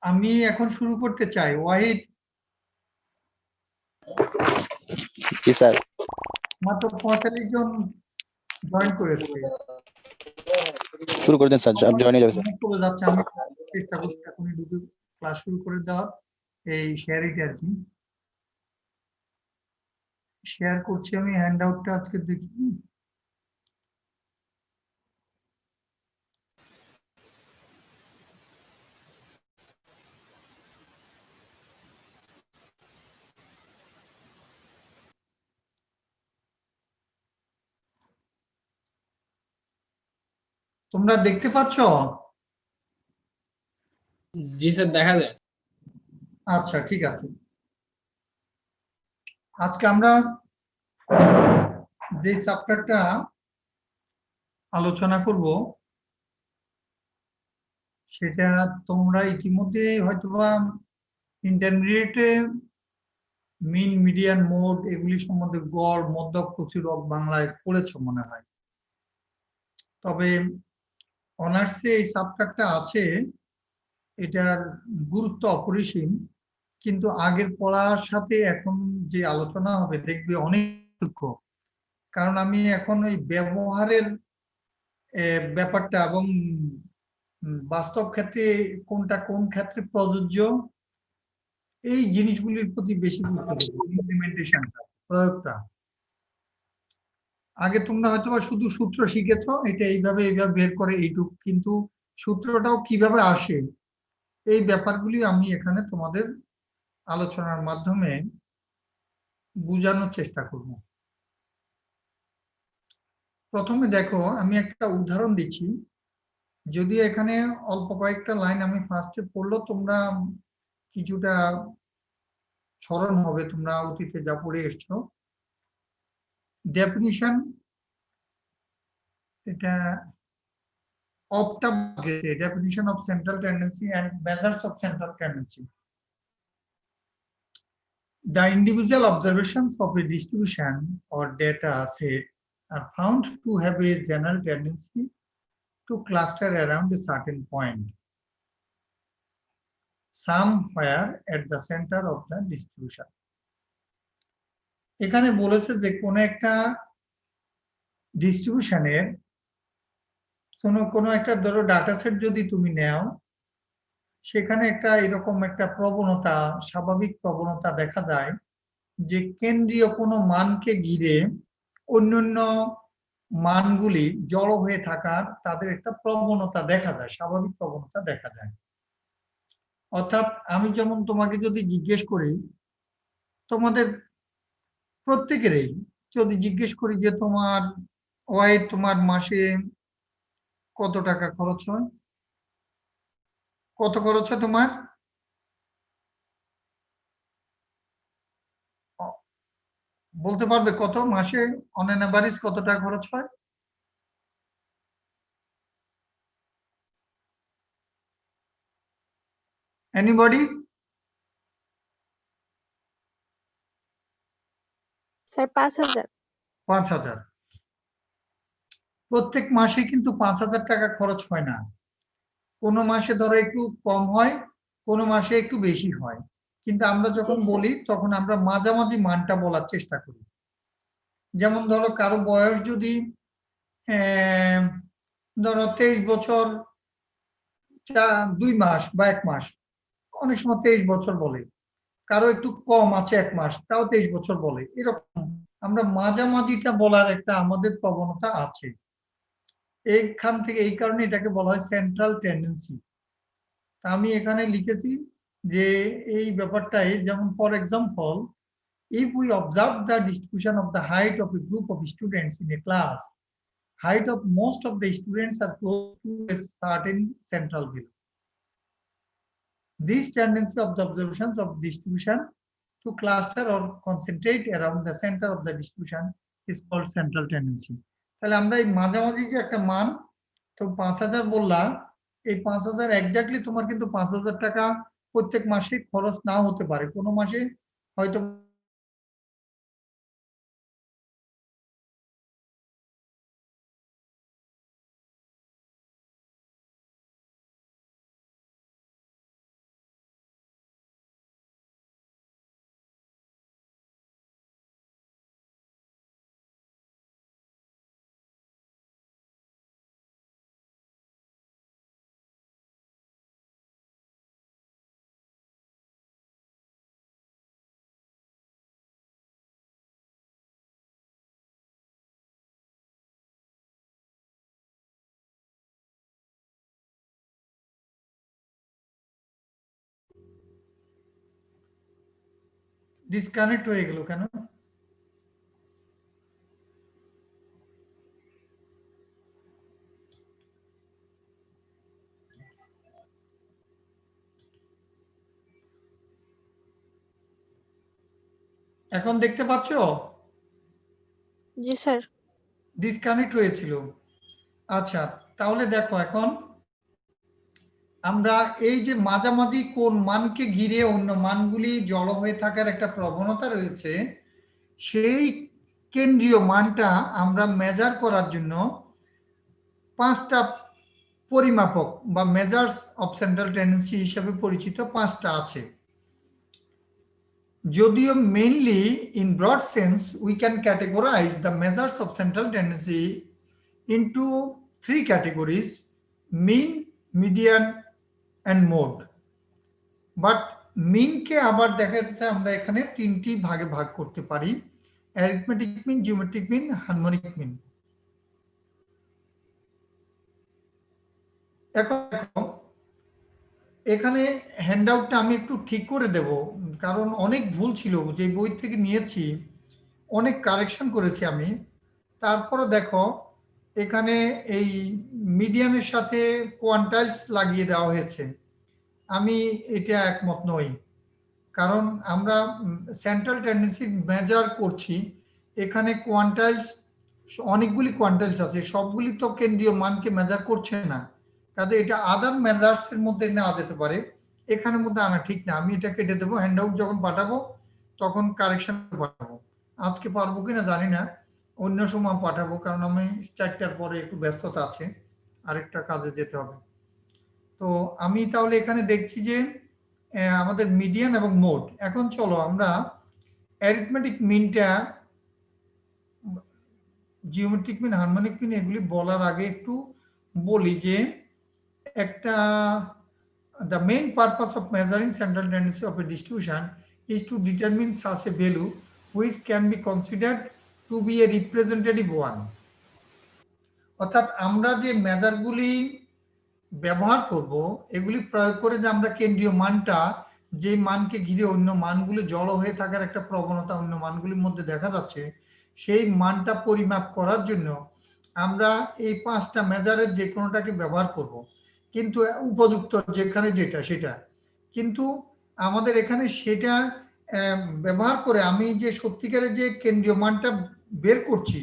আমি এখন শুরু করতে চাই। ওয়াহিদ, জি স্যার। মাত্র 45 জন জয়েন করেছে। শুরু করে দেন স্যার, জয়েন হয়ে যাবে স্যার। চলে যাচ্ছে, আমি চেষ্টা করছি এখনই ঢুকে ক্লাস শুরু করে দেওয়ার। এই শেয়ার ইট আর কি, শেয়ার করছি আমি হ্যান্ড আউটটা আজকে দেখি। তোমরা দেখতে পাচ্ছ? জি স্যার, দেখা যায়। আচ্ছা, ঠিক আছে। আজকে আমরা যে চ্যাপ্টারটা আলোচনা করব সেটা তোমরা ইতিমধ্যে হয়তোবা ইন্টারমিডিয়েটে মিন, মিডিয়ান, মোড এগুলি সম্বন্ধে গড়, মধ্যক, প্রচুরক বাংলায় পড়েছো মনে হয়। তবে অনার্সে এই সাবজেক্টটা আছে, এটার গুরুত্ব অপরিসীম, কিন্তু আগের পড়ার সাথে এখন যে আলোচনা হবে দেখবে অনেক সূক্ষ্ম। কারণ আমি এখন ওই ব্যবহারের ব্যাপারটা এবং বাস্তব ক্ষেত্রে কোনটা কোন ক্ষেত্রে প্রযোজ্য এই জিনিসগুলির প্রতি বেশি গুরুত্ব দেব। ইমপ্লিমেন্টেশনটা, প্রয়োগটা। আগে তোমরা হয়তো শুধু সূত্র শিখেছো, এটা এইভাবে এইভাবে বের করে এইটুকু, কিন্তু সূত্রটাও কিভাবে আসে এই ব্যাপারগুলি আমি এখানে তোমাদের আলোচনার মাধ্যমে বোঝানোর চেষ্টা করব। প্রথমে দেখো, আমি একটা উদাহরণ দিচ্ছি, যদি এখানে অল্প কয়েকটা লাইন আমি ফার্স্টে পড়লো, তোমরা কিছুটা স্মরণ হবে, তোমরা অতীতে যা পড়ে এসছো। ডেফিনিশন, এটা definition of central tendency and measures of central tendency. The individual observations of a distribution or data set are found to have a general tendency to cluster around a certain point, somewhere at the center of the distribution. এখানে বলেছে যে কোন একটা ডিস্ট্রিবিউশনের কোন একটা ধরো data set যদি তুমি নাও, সেখানে একটা এরকম একটা প্রবণতা, স্বাভাবিক প্রবণতা দেখা যায় যে কেন্দ্রীয় কোনো মানকে ঘিরে অন্যান্য মানগুলি জড়ো হয়ে থাকার তাদের একটা প্রবণতা দেখা যায়, স্বাভাবিক প্রবণতা দেখা যায়। অর্থাৎ আমি যেমন তোমাকে যদি জিজ্ঞেস করি, তোমাদের প্রত্যেকেরই যদি জিজ্ঞেস করি যে তোমার মাসে কত টাকা খরচ হয়, কত খরচ হয় তোমার? বলতে পারবে কত মাসে অন এন এভারেজ কত টাকা খরচ হয়? এনিবডি? স্যার 5,000। 5,000। প্রত্যেক মাসে কিন্তু 5,000 টাকা খরচ হয় না। কোনো মাসে ধরো একটু কম হয়, কোনো মাসে একটু বেশি হয়। কিন্তু আমরা যখন জি, স্যার। বলি তখন আমরা মাঝামাঝি মানটা বলার চেষ্টা করি। যেমন ধরো কারো বয়স যদি ধরো 23 বছর 2 মাস বা 1 মাস, অনেক সময় 23 বছর বলে। কারো একটু কম আছে 1 মাস, তাও 23 বছর বলে। এরকম আমরা মাঝামাঝিটা বলার একটা আমাদের প্রবণতা আছে। এইখান থেকে এই কারণে এটাকে বলা হয় সেন্ট্রাল টেন্ডেন্সি। আমি এখানে লিখেছি যে এই ব্যাপারটাই, যেমন for example, if we observe the distribution of the height of a group of students in a class, height of most of the students are close to a certain central value. This tendency of the observations of distribution to cluster or concentrate around the center of the distribution is called central tendency. তাহলে আমরা এই মাঝামাঝি যে একটা মান, তো 5,000 বললাম, এই 5,000 এক্স্যাক্টলি তোমার কিন্তু 5,000 টাকা প্রত্যেক মাসে খরচ নাও হতে পারে, কোনো মাসে হয়তো ডিসকানেক্ট হয়ে গেল কেন? এখন দেখতে পাচ্ছো? জি, স্যার। ডিসকানেক্ট হয়েছিল। আচ্ছা, তাহলে দেখো এখন আমরা এই যে মাঝামাঝি কোন মানকে ঘিরে অন্য মানগুলি জড়ো হয়ে থাকার একটা প্রবণতা রয়েছে, সেই কেন্দ্রীয় মানটা আমরা মেজার করার জন্য 5টা পরিমাপক বা মেজার্স অফ সেন্ট্রাল টেন্ডেন্সি হিসেবে পরিচিত 5টা আছে। যদিও mainly in broad sense we can categorize the measures of central tendency into 3 categories: mean, median and mode. But মিনকে আবার দেখা যাচ্ছে আমরা এখানে 3টি ভাগে ভাগ করতে পারি: arithmetic mean, geometric mean, harmonic mean. এখন দেখো এখানে হ্যান্ডআউটটা আমি একটু ঠিক করে দেব, কারণ অনেক ভুল ছিল, যে বই থেকে নিয়েছি অনেক কারেকশন করেছি আমি। তারপরে দেখো এখানে এই মিডিয়ানের সাথে কোয়ান্টাইলস লাগিয়ে দেওয়া হয়েছে। আমি এটা একমত নই, কারণ আমরা সেন্ট্রাল টেন্ডেন্সি মেজার করছি, এখানে কোয়ান্টাইলস, অনেকগুলি কোয়ান্টাইলস আছে, সবগুলি তো কেন্দ্রীয় মানকে মেজার করছে না, কাজে এটা আদার মেজার্স এর মধ্যে নেওয়া যেতে পারে, এখানের মধ্যে আনা ঠিক না। আমি এটা কেটে দেবো, হ্যান্ডআউট যখন পাঠাবো তখন কারেকশন পাঠাবো। আজকে পারবো কিনা জানি না, অন্য সময় পাঠাবো, কারণ আমি 4টার পরে একটু ব্যস্ততা আছে, আরেকটা কাজে যেতে হবে। তো আমি তাহলে এখানে দেখছি যে আমাদের মিডিয়ান এবং মোড। এখন চলো আমরা অ্যারিথমেটিক মিনটা, জিওমেট্রিক মিন, হারমোনিক মিন এগুলি বলার আগে একটু বলি যে একটা the main purpose of measuring central tendency of a distribution is to determine such a value which can be considered to be a representative one. অর্থাৎ আমরা যে মেজারগুলি ব্যবহার করব এগুলি প্রয়োগ করে যে আমরা কেন্দ্রীয় মানটা যে মানকে ঘিরে অন্য মানগুলি জড়ো হয়ে থাকার একটা প্রবণতা অন্য মানগুলির মধ্যে দেখা যাচ্ছে সেই মানটা পরিমাপ করার জন্য আমরা এই 5টা মেজারের যে কোনোটাকে ব্যবহার করব কিন্তু উপযুক্ত যেখানে যেটা সেটা কিন্তু আমাদের এখানে সেটা ব্যবহার করে আমি যে সত্যিকারের যে কেন্দ্রীয় মানটা বের করছি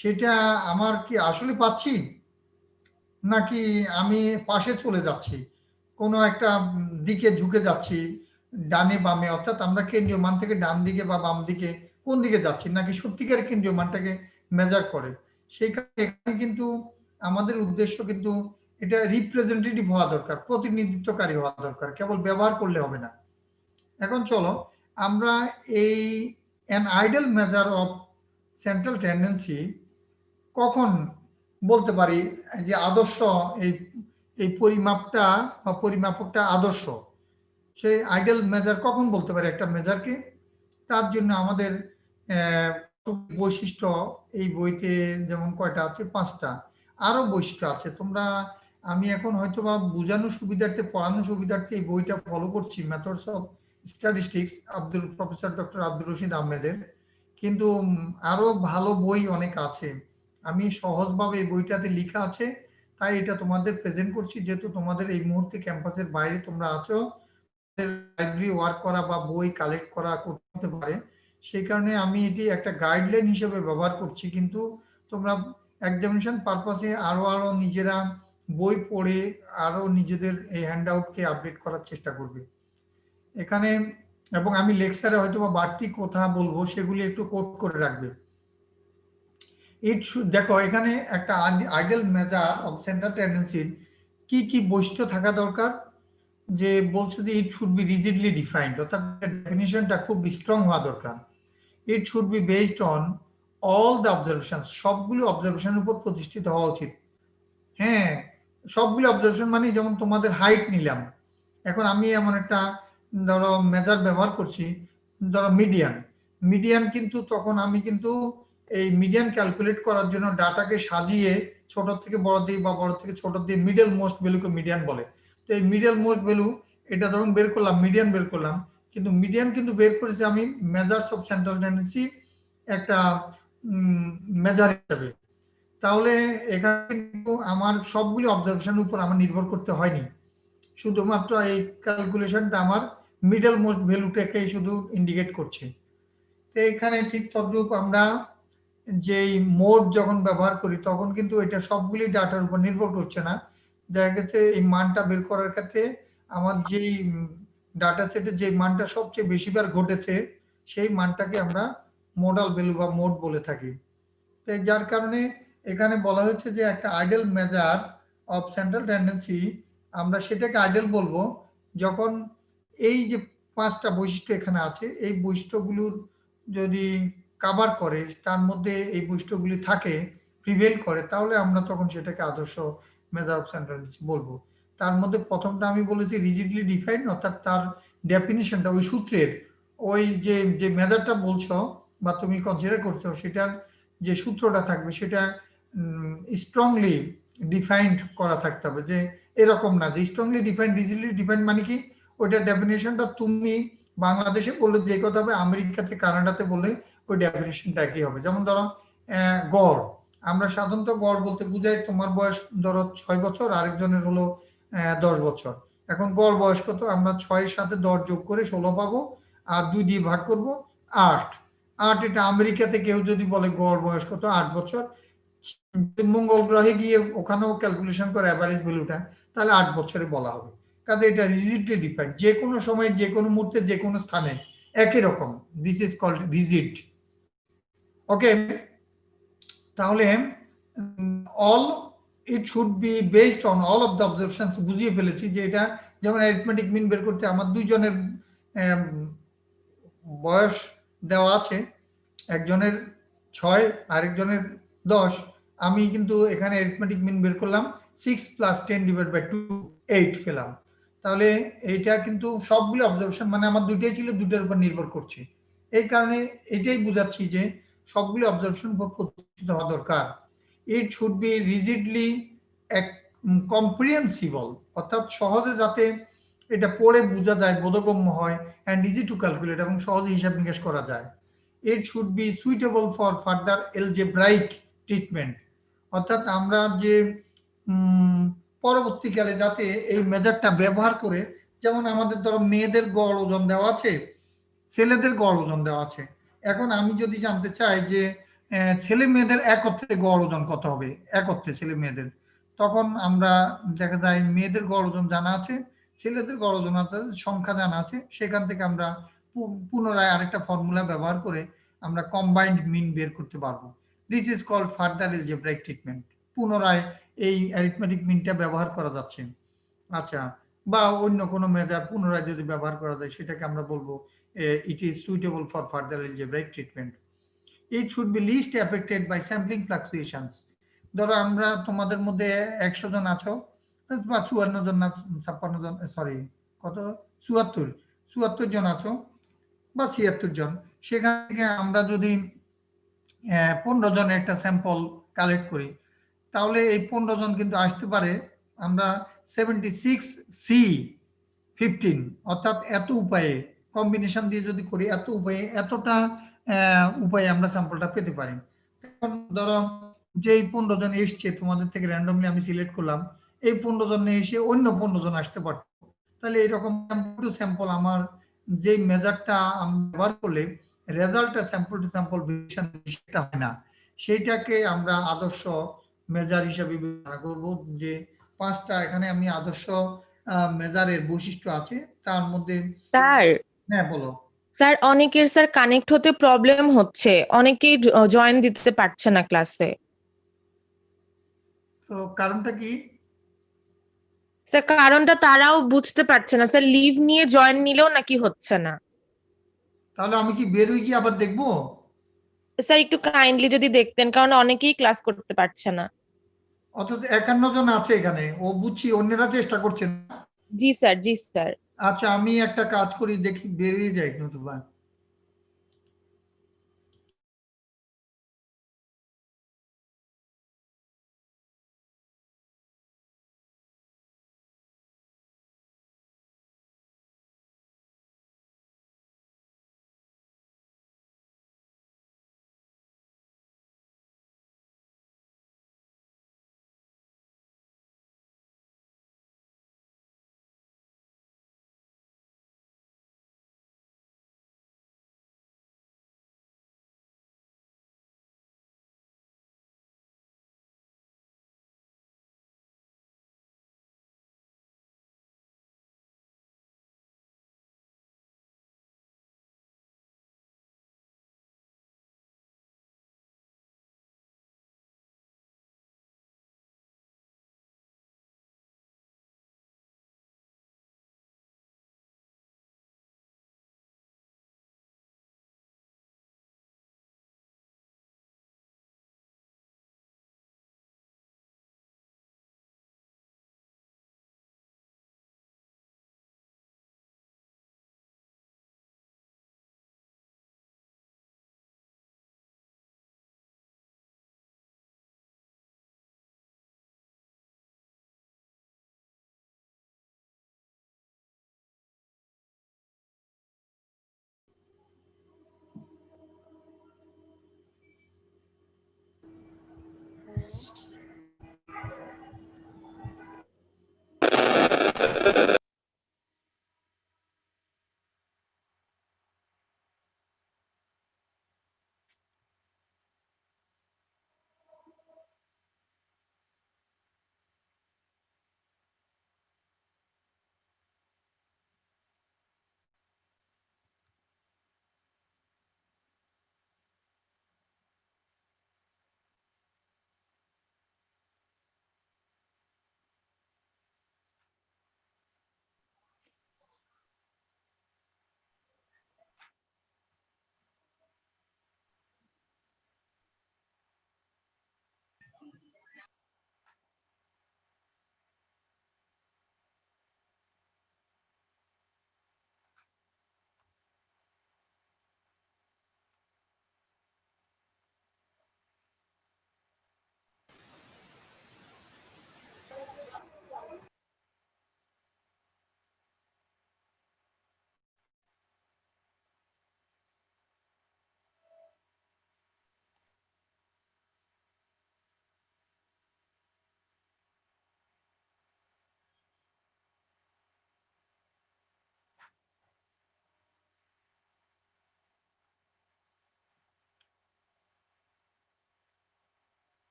সেটা আমার কি আসলে পাচ্ছি নাকি আমি পাশে চলে যাচ্ছি কোনো একটা দিকে ঝুঁকে যাচ্ছি ডানে বামে অর্থাৎ আমরা কেন্দ্রীয় মান থেকে ডান দিকে বা বাম দিকে কোন দিকে যাচ্ছি নাকি সত্যিকারের কেন্দ্রীয় মানটাকে মেজার করে সেই কারণে এখানে কিন্তু আমাদের উদ্দেশ্য কিন্তু এটা রিপ্রেজেন্টেটিভ হওয়া দরকার প্রতিনিধিত্বকারী হওয়া দরকার কেবল ব্যবহার করলে হবে না এখন চলো আমরা এই an ideal measure of central tendency কখন বলতে পারি যে আদর্শ এই পরিমাপটা বা পরিমাপকটা আদর্শ সেই আইডিয়াল মেজার কখন বলতে পারি একটা মেজারকে তার জন্য আমাদের বৈশিষ্ট্য এই বইতে যেমন কয়টা আছে 5টা আরো বৈশিষ্ট্য আছে তোমরা আমি এখন হয়তো বা বোঝানোর সুবিধার্থে পড়ানোর সুবিধার্থে এই বইটা ফলো করছি methods of statistics professor doctor Abdur Rashid আহমেদের কিন্তু আরো ভালো বই অনেক আছে আমি সহজভাবে এই বইটাতে লেখা আছে তাই এটা তোমাদের প্রেজেন্ট করছি যেহেতু তোমাদের এই মুহূর্তে ক্যাম্পাসের বাইরে তোমরা আছো লাইব্রেরি ওয়ার্ক করা বা বই কালেক্ট করা করতে পারে সেই কারণে আমি এটি একটা গাইডলাইন হিসেবে ব্যবহার করছি কিন্তু তোমরা এক্সামিনেশন পারপাসে আরো নিজেরা বই পড়ে আরো নিজেদের এই হ্যান্ডআউটকে আপডেট করার চেষ্টা করবে এখানে এবং আমি লেকচারে হয়তো বা বাড়তি কথা বলবো সেগুলি একটু কোট করে রাখবে দেখো এখানে একটা আইডিয়াল মেজার অফ সেন্ট্রাল টেন্ডেন্সির কি বৈশিষ্ট্য থাকা দরকার যে বলছে যে ইট শুড বি রিজিডলি ডিফাইন্ড অর্থাৎ ডেফিনিশনটা খুব স্ট্রং হওয়া দরকার ইট should B based on all the observation সবগুলো অবজারভেশনের উপর প্রতিষ্ঠিত হওয়া উচিত হ্যাঁ সবগুলো অবজারভেশন মানে যেমন তোমাদের হাইট নিলাম এখন আমি এমন একটা ধরো মেজার ব্যবহার করছি ধরো মিডিয়ান কিন্তু তখন আমি কিন্তু এই মিডিয়ান ক্যালকুলেট করার জন্য ডাটাকে সাজিয়ে ছোট থেকে বড় দিই বা বড় থেকে ছোট দিয়ে মিডল মোস্ট ভ্যালুকে মিডিয়ান বলে তো এই মিডল মোস্ট ভ্যালু এটা যখন বের করলাম মিডিয়ান বের করলাম কিন্তু মিডিয়ান কিন্তু বের করেছি আমি মেজার্স অফ সেন্ট্রাল টেন্ডেন্সি একটা মেজার হিসাবে তাহলে এখানে কিন্তু আমার সবগুলি অবজারভেশনের উপর আমার নির্ভর করতে হয়নি শুধুমাত্র এই ক্যালকুলেশনটা আমার মিডল মোস্ট ভ্যালুটাকে শুধু ইন্ডিকেট করছে তো এখানে ঠিক তদ্রূপ আমরা যেই মোড যখন ব্যবহার করি তখন কিন্তু এটা সবগুলি ডাটার উপর নির্ভর করছে না দেখা গেছে এই মানটা বের করার ক্ষেত্রে আমার যেই ডাটা সেটে যে মানটা সবচেয়ে বেশিবার ঘটেছে সেই মানটাকে আমরা মোডাল ভ্যালু বা মোড বলে থাকি তো যার কারণে এখানে বলা হয়েছে যে একটা ideal measure of central tendency আমরা সেটাকে আইডিয়াল বলবো যখন এই যে 5টা বৈশিষ্ট্য এখানে আছে এই বৈশিষ্ট্যগুলোর যদি কভার করে তার মধ্যে এই বৈশিষ্ট্যগুলি থাকে প্রিভেল করে তাহলে আমরা তখন সেটাকে আদর্শ মেজার অফ সেন্ট্রাল টেন্ডেন্সি বলবো তার মধ্যে প্রথমটা আমি বলেছি রিজিডলি ডিফাইন্ড অর্থাৎ তার ডেফিনিশনটা ওই সূত্রের ওই যে মেজারটা বলছো বা তুমি কনসিডার করছো সেটার যে সূত্রটা থাকবে সেটা স্ট্রংলি ডিফাইন্ড করা থাকতে হবে যে এরকম না যে স্ট্রংলি ডিফাইন্ড রিজিডলি ডিফাইন্ড মানে কি ওইটা ডেফিনেশনটা তুমি বাংলাদেশে বললে যে কথা হবে আমেরিকাতে কানাডাতে বললে ওই ডেফিনেশনটা একই হবে যেমন ধরো গড় আমরা সাধারণত গড় বলতে বুঝাই তোমার বয়স ধরো 6 বছর আরেকজনের হলো 10 বছর এখন গড় বয়স কত আমরা 6-এর সাথে 10 যোগ করে 16 পাবো আর 2 দিয়ে ভাগ করব 8 এটা আমেরিকাতে কেউ যদি বলে গড় বয়স কত 8 বছর মঙ্গল গ্রহে গিয়ে ওখানেও ক্যালকুলেশন করে এভারেজ ভ্যালুটা তাহলে 8 বছরে বলা হবে কাজে এটা রিজিডলি ডিফাইন্ড যে কোনো সময় যে কোনো মুহূর্তে যে কোনো স্থানে একই রকম দিস ইজ কল্ড রিজিড ওকে তাহলে all it should B based on all of the observations বুঝিয়ে ফেলেছি যে এটা যেমন অ্যারিথমেটিক মিন বের করতে আমার দুইজনের বয়স দেওয়া আছে একজনের 6 আরেকজনের 10 আমি কিন্তু এখানে অ্যারিথমেটিক মিন বের করলাম 6 + 10 / 2 8 পেলাম তাহলে এইটা কিন্তু সবগুলো অবজারভেশন মানে আমার দুইটাই ছিল, দুইটার উপর নির্ভর করছে। এই কারণে এটাই বুঝাচ্ছি যে সবগুলো অবজারভেশন উপর প্রতিষ্ঠিত হওয়া দরকার। ইট শুড বি রিজিডলি কম্প্রিহেন্সিবল, অর্থাৎ সহজে যাতে এটা পড়ে বোঝা যায়, বোধগম্য হয়, অ্যান্ড ইজি টু ক্যালকুলেট, এবং সহজে হিসাব নিকাশ করা যায়। It should be suitable for further algebraic treatment, অর্থাৎ আমরা যে পরবর্তীকালে যাতে এই মেজারটা ব্যবহার করে, যেমন আমাদের ধরো মেয়েদের গড় ওজন দেওয়া আছে, ছেলেদের গড় ওজন দেওয়া আছে। এখন আমি যদি জানতে চাই যে ছেলে মেয়েদের একত্রে গড় ওজন কত হবে, একত্রে ছেলে মেয়েদের, তখন আমরা দেখা যায় মেয়েদের গড় ওজন জানা আছে, ছেলেদের গড় ওজন আছে, সংখ্যা জানা আছে, সেখান থেকে আমরা পুনরায় আরেকটা ফর্মুলা ব্যবহার করে আমরা কম্বাইন্ড মিন বের করতে পারবো। This is called further algebraic treatment. পুনরায় এই অ্যারিথমেটিক মিনটা ব্যবহার করা যাচ্ছে। আচ্ছা, বা অন্য কোনো মেজার পুনরায় যদি ব্যবহার করা যায়, সেটাকে আমরা বলবো it is suitable for further algebraic treatment. It should be least affected by sampling fluctuations. ধরো আমরা তোমাদের মধ্যে 100 জন আছো, বা 54 জন না 56 জন, সরি কত, 74 জন আছো বা 76 জন, সেখান থেকে আমরা যদি 15 জনের একটা স্যাম্পল কালেক্ট করি, তাহলে এই 15 জন কিন্তু আসতে পারে আমরা 76C15, অর্থাৎ এত উপায়ে কম্বিনেশন দিয়ে যদি করি, এত উপায়ে এতটা উপায়ে আমরা স্যাম্পলটা পেতে পারি। এখন ধরো যে এই 15 জন এসছে তোমাদের থেকে র্যান্ডমলি আমি সিলেক্ট করলাম, এই 15 জন এসে অন্য 15 জন আসতে পারত, তাহলে এরকম স্যাম্পল টু স্যাম্পল আমার যে মেজারটা আমি ব্যবহার করলে রেজাল্টটা স্যাম্পল টু স্যাম্পল ভেরিয়েশন সেটা হয় না, সেইটাকে আমরা আদর্শ মেজার হিসাবে বিবেচনা করব। যে 5টা এখানে আমি আদর্শ মেজারের বৈশিষ্ট্য আছে, তার মধ্যে স্যার হ্যাঁ বলো। স্যার অনেকের স্যার কানেক্ট হতে প্রবলেম হচ্ছে, অনেকেই জয়েন দিতে পারছে না ক্লাসে। তো কারণটা কি? স্যার কারণটা তারাও বুঝতে পারছে না স্যার, লিভ নিয়ে জয়েন নিলেও নাকি হচ্ছে না। তাহলে আমি কি বের হয়ে গিয়ে আবার দেখবো? স্যার একটু কাইন্ডলি যদি দেখতেন, কারণ অনেকেই ক্লাস করতে পারছে না। অথচ 51 জন আছে এখানে, ও বুঝছি অন্যরা চেষ্টা করছে না। জি স্যার, জি স্যার। আচ্ছা, আমি একটা কাজ করি, দেখি বেরিয়ে যাই নতুবা।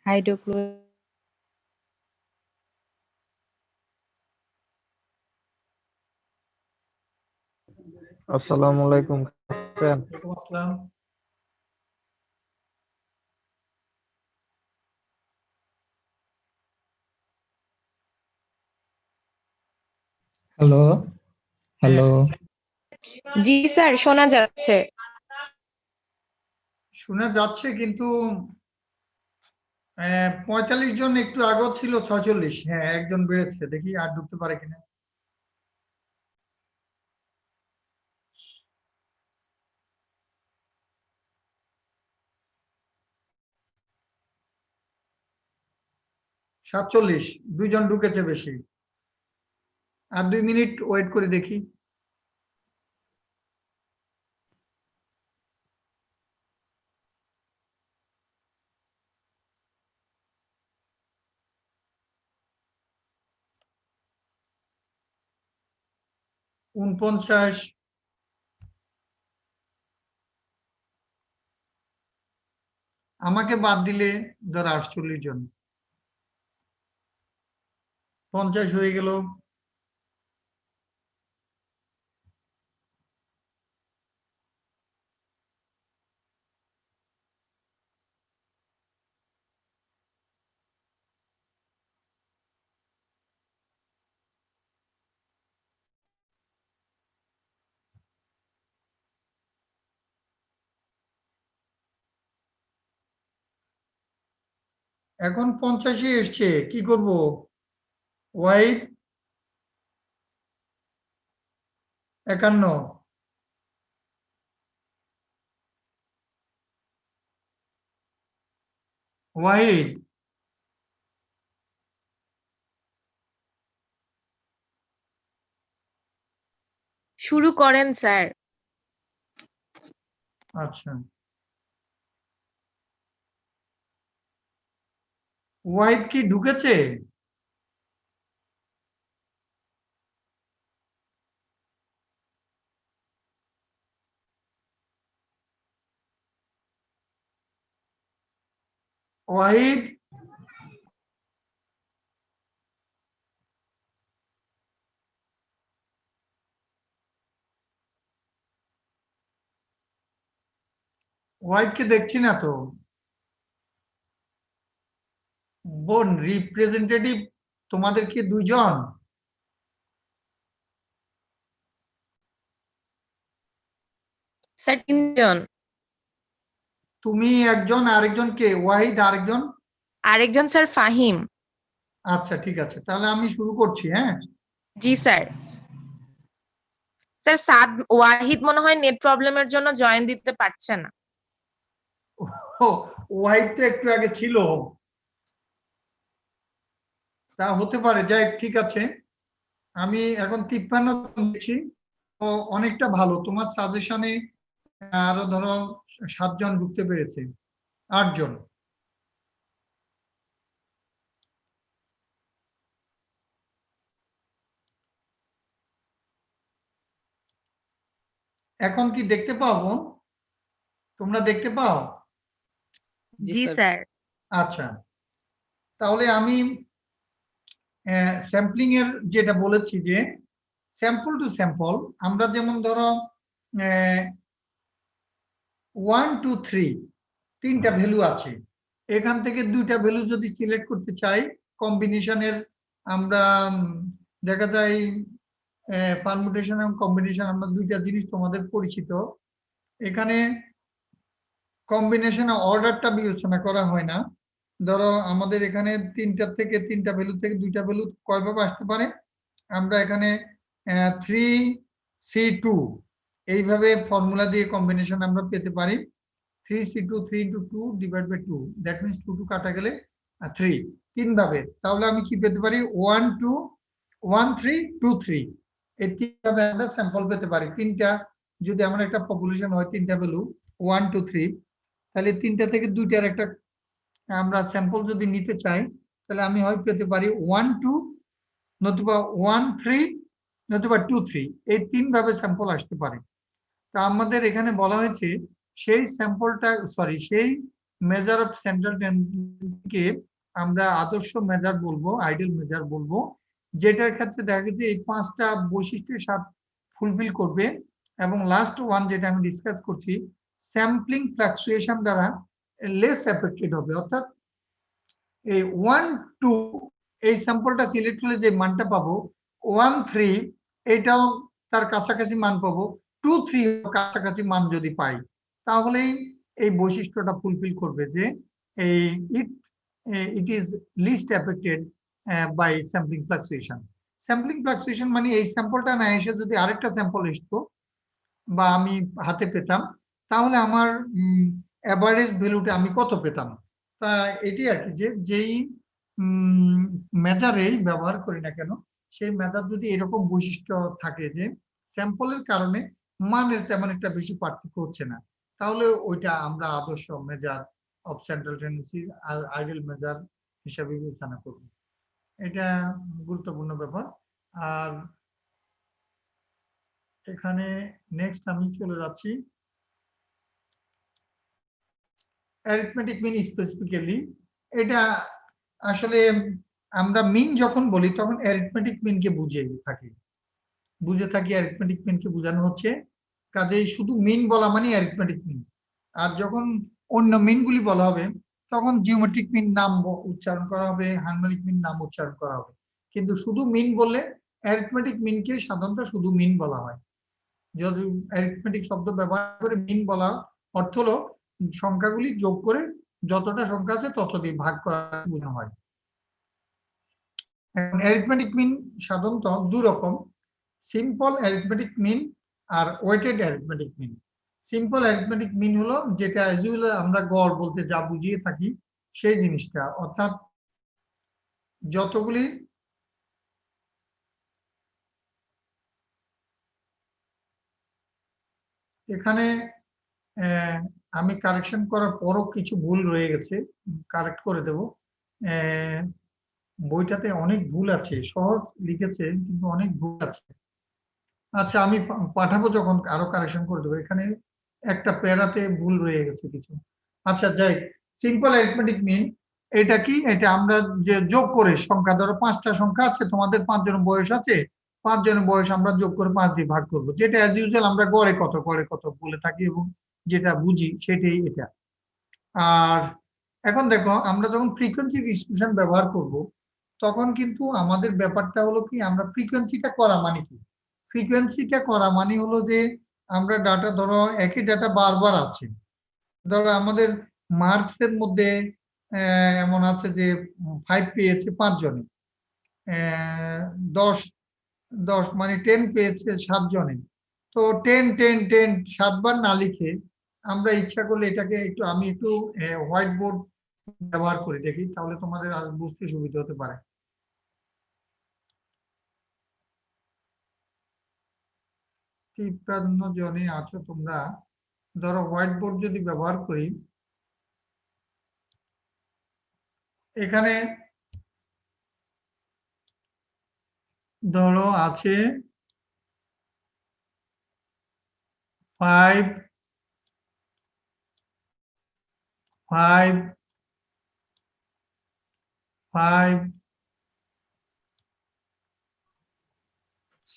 হাইড্রোক্লোরিক আসসালামু আলাইকুম। ওয়ালাইকুম আসসালাম। হ্যালো হ্যালো জি স্যার, শোনা যাচ্ছে। শোনা যাচ্ছে কিন্তু 45 জন, একটু আগেও ছিল 46। হ্যাঁ, একজন বেড়েছে, দেখি আর ঢুকতে পারে কিনা। সাতচল্লিশ, 2 জন ঢুকেছে বেশি। আর 2 মিনিট ওয়েট করে দেখি। ঊনপঞ্চাশ, আমাকে বাদ দিলে ধর 48 জন, 50 হয়ে গেল। এখন 50 এসছে, কি করব? ওয়াহিদ 51, ওয়াহিদ শুরু করেন স্যার। আচ্ছা, ওয়াহিদ কি ঢুকেছে? ওয়াহিদ ওয়াহিদকে দেখছি না তো। বোন, রিপ্রেজেন্টেটিভ তোমাদের কি 2 জন? স্যার 3 জন। তুমি একজন, আরেকজন কে? ওয়াহিদ, আরেকজন? আরেকজন স্যার ফাহিম। আচ্ছা, ঠিক আছে, তাহলে আমি শুরু করছি। হ্যাঁ, জি স্যার। স্যার সাদ ওয়াহিদ মনে হয় নেট প্রবলেমের জন্য জয়েন দিতে পারছে না। ওয়াহিদ তো একটু আগে ছিল, তা হতে পারে। যাই, ঠিক আছে, আমি এখন 53 দিচ্ছি। তো অনেকটা ভালো, তোমার সাজেশনে আরো ধরো 7 জন ঢুকতে পেরেছে, 8 জন। এখন কি দেখতে পাও বোন? তোমরা দেখতে পাও? জি স্যার। আচ্ছা, তাহলে আমি স্যাম্পলিং এর যেটা বলেছি, যে স্যাম্পল টু স্যাম্পল, আমরা যেমন ধরো 1 2 3 তিনটা ভ্যালু আছে, এখান থেকে 2টা ভ্যালু যদি সিলেক্ট করতে চাই কম্বিনেশনের, আমরা দেখা যায় পারমুটেশন এবং কম্বিনেশন, আমরা 2টা জিনিস তোমাদের পরিচিত। এখানে কম্বিনেশন অর্ডারটা বিবেচনা করা হয় না। ধরো আমাদের এখানে 3টা ভ্যালু থেকে 2টা ভ্যালু কয়ভাবে আসতে পারে, আমরা এখানে 3C2 এইভাবে ফর্মুলা দিয়ে কম্বিনেশন আমরা পেতে পারি। 3C2, 3 × 2 divide by 2, that means 2 2 কাটা গেলে 3, 3 ভাবে। তাহলে আমি কি পেতে পারি? 1 2 1 3 2 3, এই 3 ভাবে আমরা স্যাম্পল পেতে পারি। তিনটা, যদি আমার একটা পপুলেশন হয় 3টা ভ্যালু 1 2 3, তাহলে 3টা থেকে 2টার একটা আমরা স্যাম্পল যদি নিতে চাই, তাহলে আমি হয় পেতে পারি 1 2, নতুবা 1 3, নতুবা 2 3, এই 3 ভাবে স্যাম্পল আসতে পারে। তা আমাদের এখানে বলা হয়েছে সেই স্যাম্পলটা, সরি, সেই মেজার অফ সেন্ট্রাল টেন্ডেন্সিকে আমরা আদর্শ মেজার বলবো, আইডিয়াল মেজার বলবো, যেটার ক্ষেত্রে দেখা গেছে এই 5টা বৈশিষ্ট্যের সাথে ফুলফিল করবে। এবং লাস্ট ওয়ান যেটা আমি ডিসকাস করছি, স্যাম্পলিং ফ্লাকচুয়েশন দ্বারা লেস এফেক্টেড হবে, অর্থাৎ এই 1 2 এই স্যাম্পলটা সিলেক্ট করলে যে মানটা পাবো 1 3 এটাও তার কাছাকাছি মান পাবো, 2 3 কাছাকাছি মান যদি পাই, তাহলেই এই বৈশিষ্ট্যটা ফুলফিল করবে যে এই it is least affected by sampling fluctuation. Sampling fluctuation মানে এই স্যাম্পলটা না এসে যদি আরেকটা স্যাম্পল আসতো বা আমি হাতে পেতাম, তাহলে আমার অ্যাভারেজ ভ্যালুটা আমি কত পেতাম। তা এটি আর কি, যে যেই মেজারেই ব্যবহার করি না কেন, সেই মেজার যদি এরকম বৈশিষ্ট্য থাকে যে স্যাম্পলের কারণে মানের তেমন একটা বেশি পার্থক্য হচ্ছে না, তাহলে ওইটা আমরা আদর্শ measure of central tendency ideal measure হিসাবে বিবেচনা করব। এটা গুরুত্বপূর্ণ ব্যাপার। আর এখানে নেক্সট আমি চলে যাচ্ছি অ্যারিথমেটিক মিন স্পেসিফিক্যালি। এটা আসলে আমরা মিন যখন বলি তখন অ্যারিথমেটিক মিনকে বুঝে থাকি অ্যারিথমেটিক মিনকে বোঝানো হচ্ছে, কাজেই শুধু মিন বলা মানে অ্যারিথমেটিক মিন। আর যখন অন্য মিনগুলি বলা হবে তখন জিওমেট্রিক মিন নাম উচ্চারণ করা হবে, হারমোনিক মিন নাম উচ্চারণ করা হবে, কিন্তু শুধু মিন বললে অ্যারিথমেটিক মিনকে সাধারণত শুধু মিন বলা হয়। যদি অ্যারিথমেটিক শব্দ ব্যবহার করে মিন বলা অর্থ হলো সংখ্যাগুলি যোগ করে যতটা সংখ্যা আছে তত দিয়ে ভাগ করা বোঝানো হয়। অ্যারিথমেটিক মিন সাধারণত দুই রকম, সিম্পল অ্যারিথমেটিক মিন আর weighted arithmetic mean. Simple arithmetic mean হলো যেটা ইউজুয়ালি আমরা গড় বলতে যা বুঝিয়ে থাকি সেই জিনিসটা, অর্থাৎ যতগুলি এখানে আমি কারেকশন করার পরও কিছু ভুল রয়ে গেছে, কারেক্ট করে দেব। বইটাতে অনেক ভুল আছে, সহজ লিখেছে কিন্তু অনেক ভুল আছে। আচ্ছা আমি পাঠাবো যখন আরো কারেকশন করে দেবো। এখানে একটা প্যারাতে ভুল রয়ে গেছে কিছু। আচ্ছা যাই, সিম্পল অ্যারিথমেটিক মিন এটা কি? এটা আমরা যে যোগ করে সংখ্যা, ধরো 5টা সংখ্যা আছে, তোমাদের 5 জন বয়স আছে, 5 জনের বয়স আমরা যোগ করে 5 দিয়ে ভাগ করবো, যেটা অ্যাজ ইউজুয়াল আমরা গড়ে কত বলে থাকি এবং যেটা বুঝি সেটাই এটা। আর এখন দেখো আমরা যখন ফ্রিকোয়েন্সি ডিস্ট্রিবিউশন ব্যবহার করব তখন কিন্তু আমাদের ব্যাপারটা হলো কি, আমরা ফ্রিকোয়েন্সিটা করা মানে কি? ফ্রিকোয়েন্সিটা করা মানে হলো যে আমরা ডাটা, ধরো একই ডাটা বারবার আছে, ধরো আমাদের মার্কসের মধ্যে এমন আছে যে 5 পেয়েছে 5 জনে, 10 10 মানে 10 পেয়েছে 7 জনে। তো 10 10 10 7বার না লিখে আমরা ইচ্ছা করলে এটাকে একটু, আমি একটু হোয়াইট বোর্ড ব্যবহার করি, দেখি তাহলে তোমাদের আর বুঝতে সুবিধা হতে পারে। 53 জনে আছো তোমরা, ধরো হোয়াইট বোর্ড যদি ব্যবহার করি, এখানে ধরো আছে 5 5 5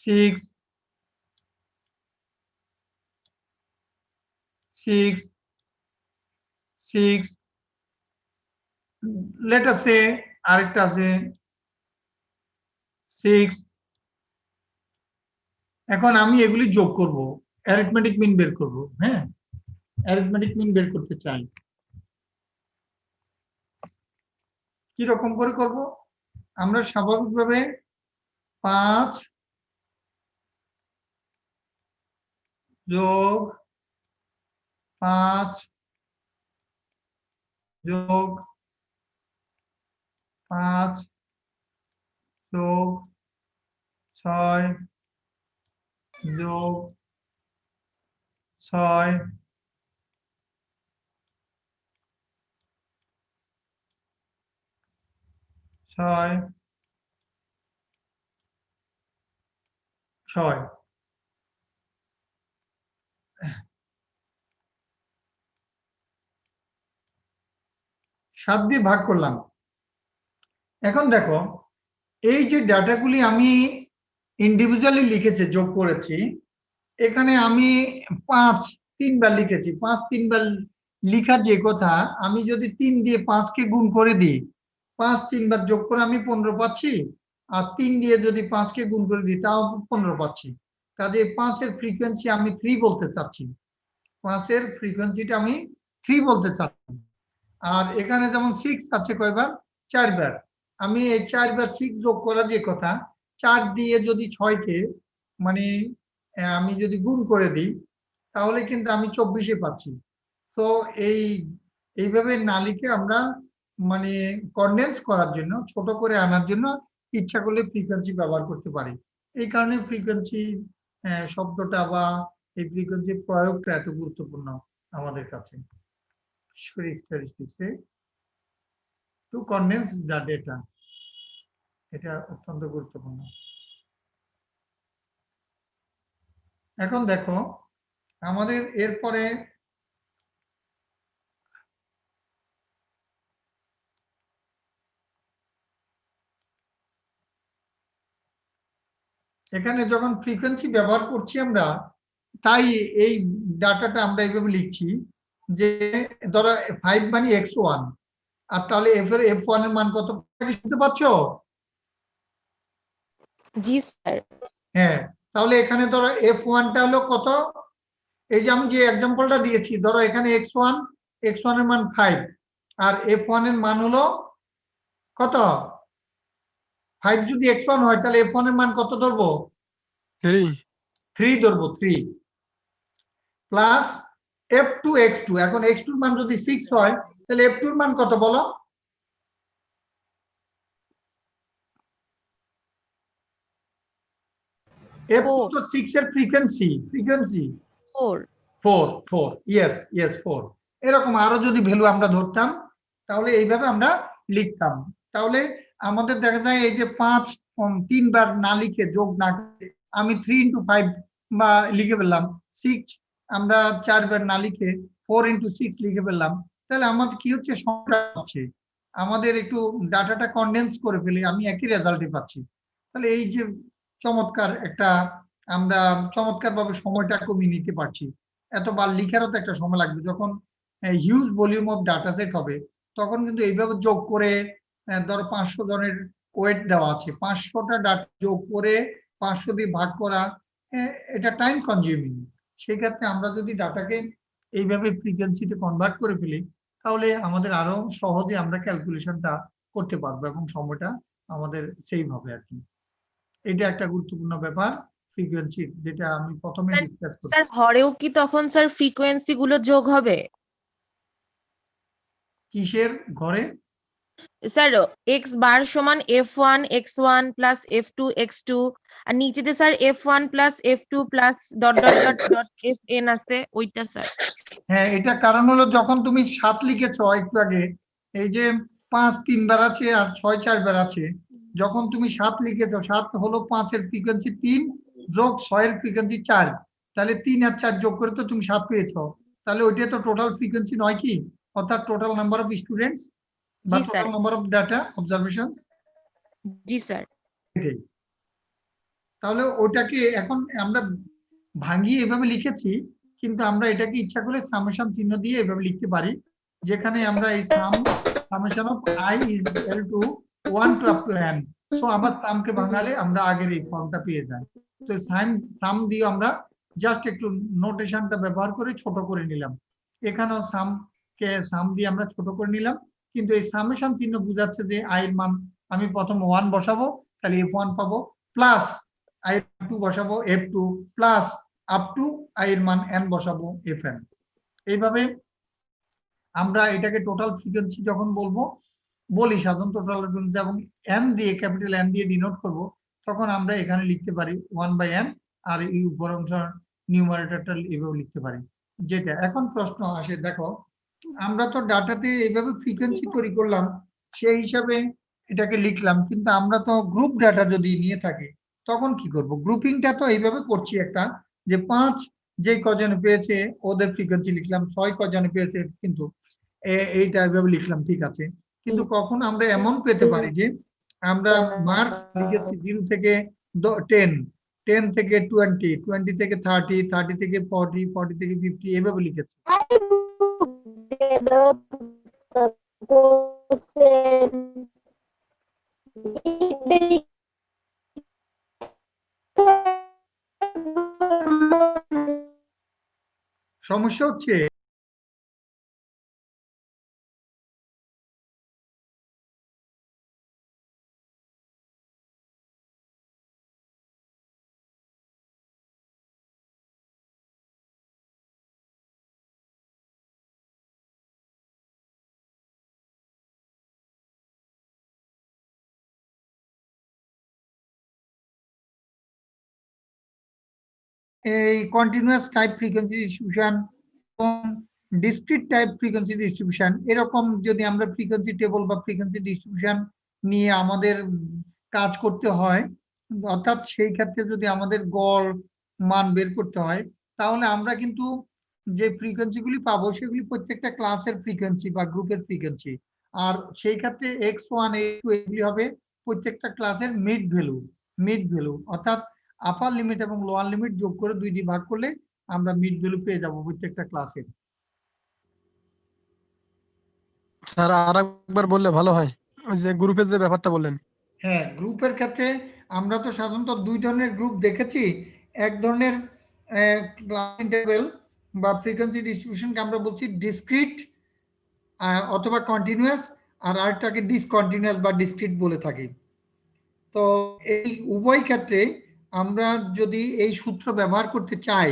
6 6 6 let us say আরেকটা আছে 6। এখন আমি এগুলি যোগ করব, অ্যারিথমেটিক মিন বের করব। হ্যাঁ, অ্যারিথমেটিক মিন বের করতে চাই, কি রকম করে করব? আমরা স্বাভাবিকভাবে 5 যোগ 5 যোগ 5 যোগ 6 যোগ 6 6 6। 7 দিয়ে ভাগ করলাম। এখন দেখো এই যে ডাটাগুলি আমি ইন্ডিভিজুয়ালি লিখেছি, যোগ করেছি, এখানে আমি 5 3বার লিখেছি। 5 3বার লিখা যে কথা, আমি যদি 3 দিয়ে 5 কে গুণ করে দিই, 5 3বার যোগ করে আমি 15 পাচ্ছি, আর 3 দিয়ে যদি 5 কে গুণ করে দিই তাও 15 পাচ্ছি। কাজে 5 এর ফ্রিকোয়েন্সি আমি 3 বলতে চাচ্ছি, 5 এর ফ্রিকোয়েন্সিটা আমি 3 বলতে চাচ্ছি। আর এখানে যেমন 6 আছে কয়বার, 4বার। আমি এই 4বার 6 যোগ করা যে কথা, 4 দিয়ে যদি 6 কে মানে আমি যদি গুণ করে দিই তাহলে কিন্তু আমি 24 পাচ্ছি। তো এইভাবে না লিখে আমরা মানে কনডেন্স করার জন্য, ছোট করে আনার জন্য ইচ্ছা করলে ফ্রিকোয়েন্সি ব্যবহার করতে পারি। এই কারণে ফ্রিকোয়েন্সি শব্দটা বা এই ফ্রিকোয়েন্সির প্রয়োগটা এত গুরুত্বপূর্ণ আমাদের কাছে। স্ট্যাটিস্টিক্সে টু কনডেন্স দ্য ডেটা, এটা অত্যন্ত গুরুত্বপূর্ণ। এখন দেখো আমাদের এরপরে এখানে যখন ফ্রিকোয়েন্সি ব্যবহার করছি আমরা, তাই এই ডাটাটা আমরা এইভাবে লিখছি যে ধরো 5 মানে x1, আর তাহলে f1 এর মান কত বুঝতে পারছো? জি স্যার। হ্যাঁ, তাহলে এখানে ধরো f1টা হলো কত, এই যে আমি যে एग्जांपलটা দিয়েছি, ধরো এখানে x1 এর মান 5, আর f1 এর মান হলো কত, 5 যদি x1 হয় তাহলে f1 এর মান কত ধরবো, 3 ধরবো, 3 প্লাস f2 x2। এখন x2 এর মান যদি 6 হয় তাহলে f2 এর মান কত বলো, f2 তো 6 এর ফ্রিকোয়েন্সি 4। 4 ইয়েস 4। এরকম আরো যদি ভ্যালু আমরা ধরতাম তাহলে এইভাবে আমরা লিখতাম। তাহলে আমাদের দেখা যায় এই যে 5 3বার না লিখে, যোগ না করে আমি 3 × 5 বা লিখে ফেললাম, 6 আমরা 4বার না লিখে 4 × 6 লিখে ফেললাম, তাহলে আমাদের কি হচ্ছে, সংখ্যা হচ্ছে আমাদের একটু ডাটাটা কনডেন্স করে ফেলে আমি একই রেজাল্টই পাচ্ছি। তাহলে এই যে চমৎকার একটা, আমরা চমৎকার ভাবে সময়টা কমিয়ে নিতে পারছি। এতবার লিখারও তো একটা সময় লাগবে, যখন huge volume of data set হবে তখন কিন্তু এইভাবে যোগ করে, ধরো 500 জনের ওয়েট দেওয়া আছে, 500টা ডাটা যোগ করে 500 দিয়ে ভাগ করা, এটা টাইম কনজিউমিং। সেই ক্ষেত্রে আমরা যদি ডাটাকে এইভাবে ফ্রিকোয়েন্সিতে কনভার্ট করে ফেলি তাহলে আমাদের আরো সহজে আমরা ক্যালকুলেশনটা করতে পারবো এবং সময়টা আমাদের সেভ হবে আর কি। এটা একটা গুরুত্বপূর্ণ ব্যাপার ফ্রিকোয়েন্সি, যেটা আমি প্রথমে ডিসকাস করছি। স্যার হরেও কি তখন স্যার ফ্রিকোয়েন্সি গুলো যোগ হবে? কিসের ঘরে? স্যার x বার সমান f1 x1 plus f2 x2, আর নিচে যে sir f1 plus f2 plus dot dot dot dot fn আছে ওইটা স্যার। হ্যাঁ, এটা কারণ হলো যখন তুমি 7 লিখেছো একটু আগে, এই যে 5 3বার আছে আর 6 4বার আছে, যখন তুমি 7 লিখেছো, 7 হলো 5 এর ফ্রিকোয়েন্সি 3 যোগ 6 এর ফ্রিকোয়েন্সি 4, তাহলে 3 আর 4 যোগ করে তো তুমি 7 পেয়েছো, তাহলে ওইটা তো টোটাল ফ্রিকোয়েন্সি নয় কি, অর্থাৎ টোটাল নাম্বার অফ স্টুডেন্টস বা জি sir. Total number of data observation. জি স্যার। এটাই। তাহলে ওটাকে এখন আমরা ভাঙিয়ে এভাবে লিখেছি, কিন্তু আমরা এটাকে ইচ্ছা করলে সামেশন চিহ্ন দিয়ে এভাবে লিখতে পারি, যেখানে আমরা এই summation of i is equal to 1 to up to n। So আবার সামকে ভাঙালে আমরা আগের এই ফর্মটা পেয়ে যাই। তো সাম দিয়ে আমরা জাস্ট একটু নোটেশনটা ব্যবহার করে ছোট করে নিলাম, এখানেও সাম দিয়ে আমরা ছোট করে নিলাম, কিন্তু এই সামেশন চিহ্ন বোঝাচ্ছে যে i এর মান আমি প্রথম 1 বসাবো, তাহলে f1 পাবো, প্লাস i2 বসাবো f2, plus up to i এর মান n বসাবো fn। এইভাবে আমরা এটাকে টোটাল ফ্রিকোয়েন্সি যখন বলি সাধারণ টোটাল ফ্রিকোয়েন্সি এবং n দিয়ে, ক্যাপিটাল n দিয়ে ডিনোট করব, তখন আমরা এখানে লিখতে পারি 1/n, আর এই উপর অংশ নিউমারেটরটা এইভাবে লিখতে পারি। যেটা এখন প্রশ্ন আসে, দেখো আমরা তো ডাটাতে এইভাবে ফ্রিকোয়েন্সি তৈরি করলাম, সেই হিসাবে এটাকে লিখলাম, কিন্তু আমরা তো গ্রুপ ডাটা যদি নিয়ে থাকি তখন কি করব? গ্রুপিংটা তো এইভাবে করছি একটা, যে 5 যে কজনে পেয়েছে ওদের ফ্রিকোয়েন্সি লিখলাম, 6 কজনে পেয়েছে, কিন্তু এইটা এভাবে লিখলাম, ঠিক আছে। কিন্তু কখন আমরা এমন পেতে পারি যে আমরা মার্কস লিখেছি 0 থেকে 10, 10 থেকে 20, 20 থেকে 30, 30 থেকে 40, 40 থেকে 50 এভাবে লিখেছি। সমস্যা হচ্ছে এই কন্টিনিউয়াস টাইপ ফ্রিকোয়েন্সি ডিস্ট্রিবিউশন এবং ডিসক্রিট টাইপ ফ্রিকোয়েন্সি ডিস্ট্রিবিউশন, এরকম যদি আমরা ফ্রিকোয়েন্সি টেবল বা ফ্রিকোয়েন্সি ডিস্ট্রিবিউশন নিয়ে আমাদের কাজ করতে হয়, অর্থাৎ সেই ক্ষেত্রে যদি আমাদের গড় মান বের করতে হয়, তাহলে আমরা কিন্তু যে ফ্রিকোয়েন্সি গুলি পাবো সেগুলি প্রত্যেকটা ক্লাসের ফ্রিকোয়েন্সি বা গ্রুপের ফ্রিকোয়েন্সি। আর সেই ক্ষেত্রে x1 x2 এগুলি হবে প্রত্যেকটা ক্লাসের মিড ভ্যালু, অর্থাৎ আপার লিমিট এবং লোয়ার লিমিট যোগ করে 2 দিয়ে ভাগ করলে আমরা মিড ভ্যালু পেয়ে যাব প্রত্যেকটা ক্লাসে। স্যার আরেকবার বললে ভালো হয়, ওই যে গ্রুপের যে ব্যাপারটা বললেন। হ্যাঁ, গ্রুপের ক্ষেত্রে আমরা তো সাধারণত 2 ধরনের গ্রুপ দেখেছি। এক ধরনের ক্লাস ইন্টারভেল বা ফ্রিকোয়েন্সি ডিস্ট্রিবিউশনকে আমরা বলছি ডিসক্রিট অথবা কন্টিনিউয়াস, আর আরেকটাকে ডিসকন্টিনিউয়াস বা ডিসক্রিট বলে থাকি। তো এই উভয় ক্ষেত্রে আমরা যদি এই সূত্র ব্যবহার করতে চাই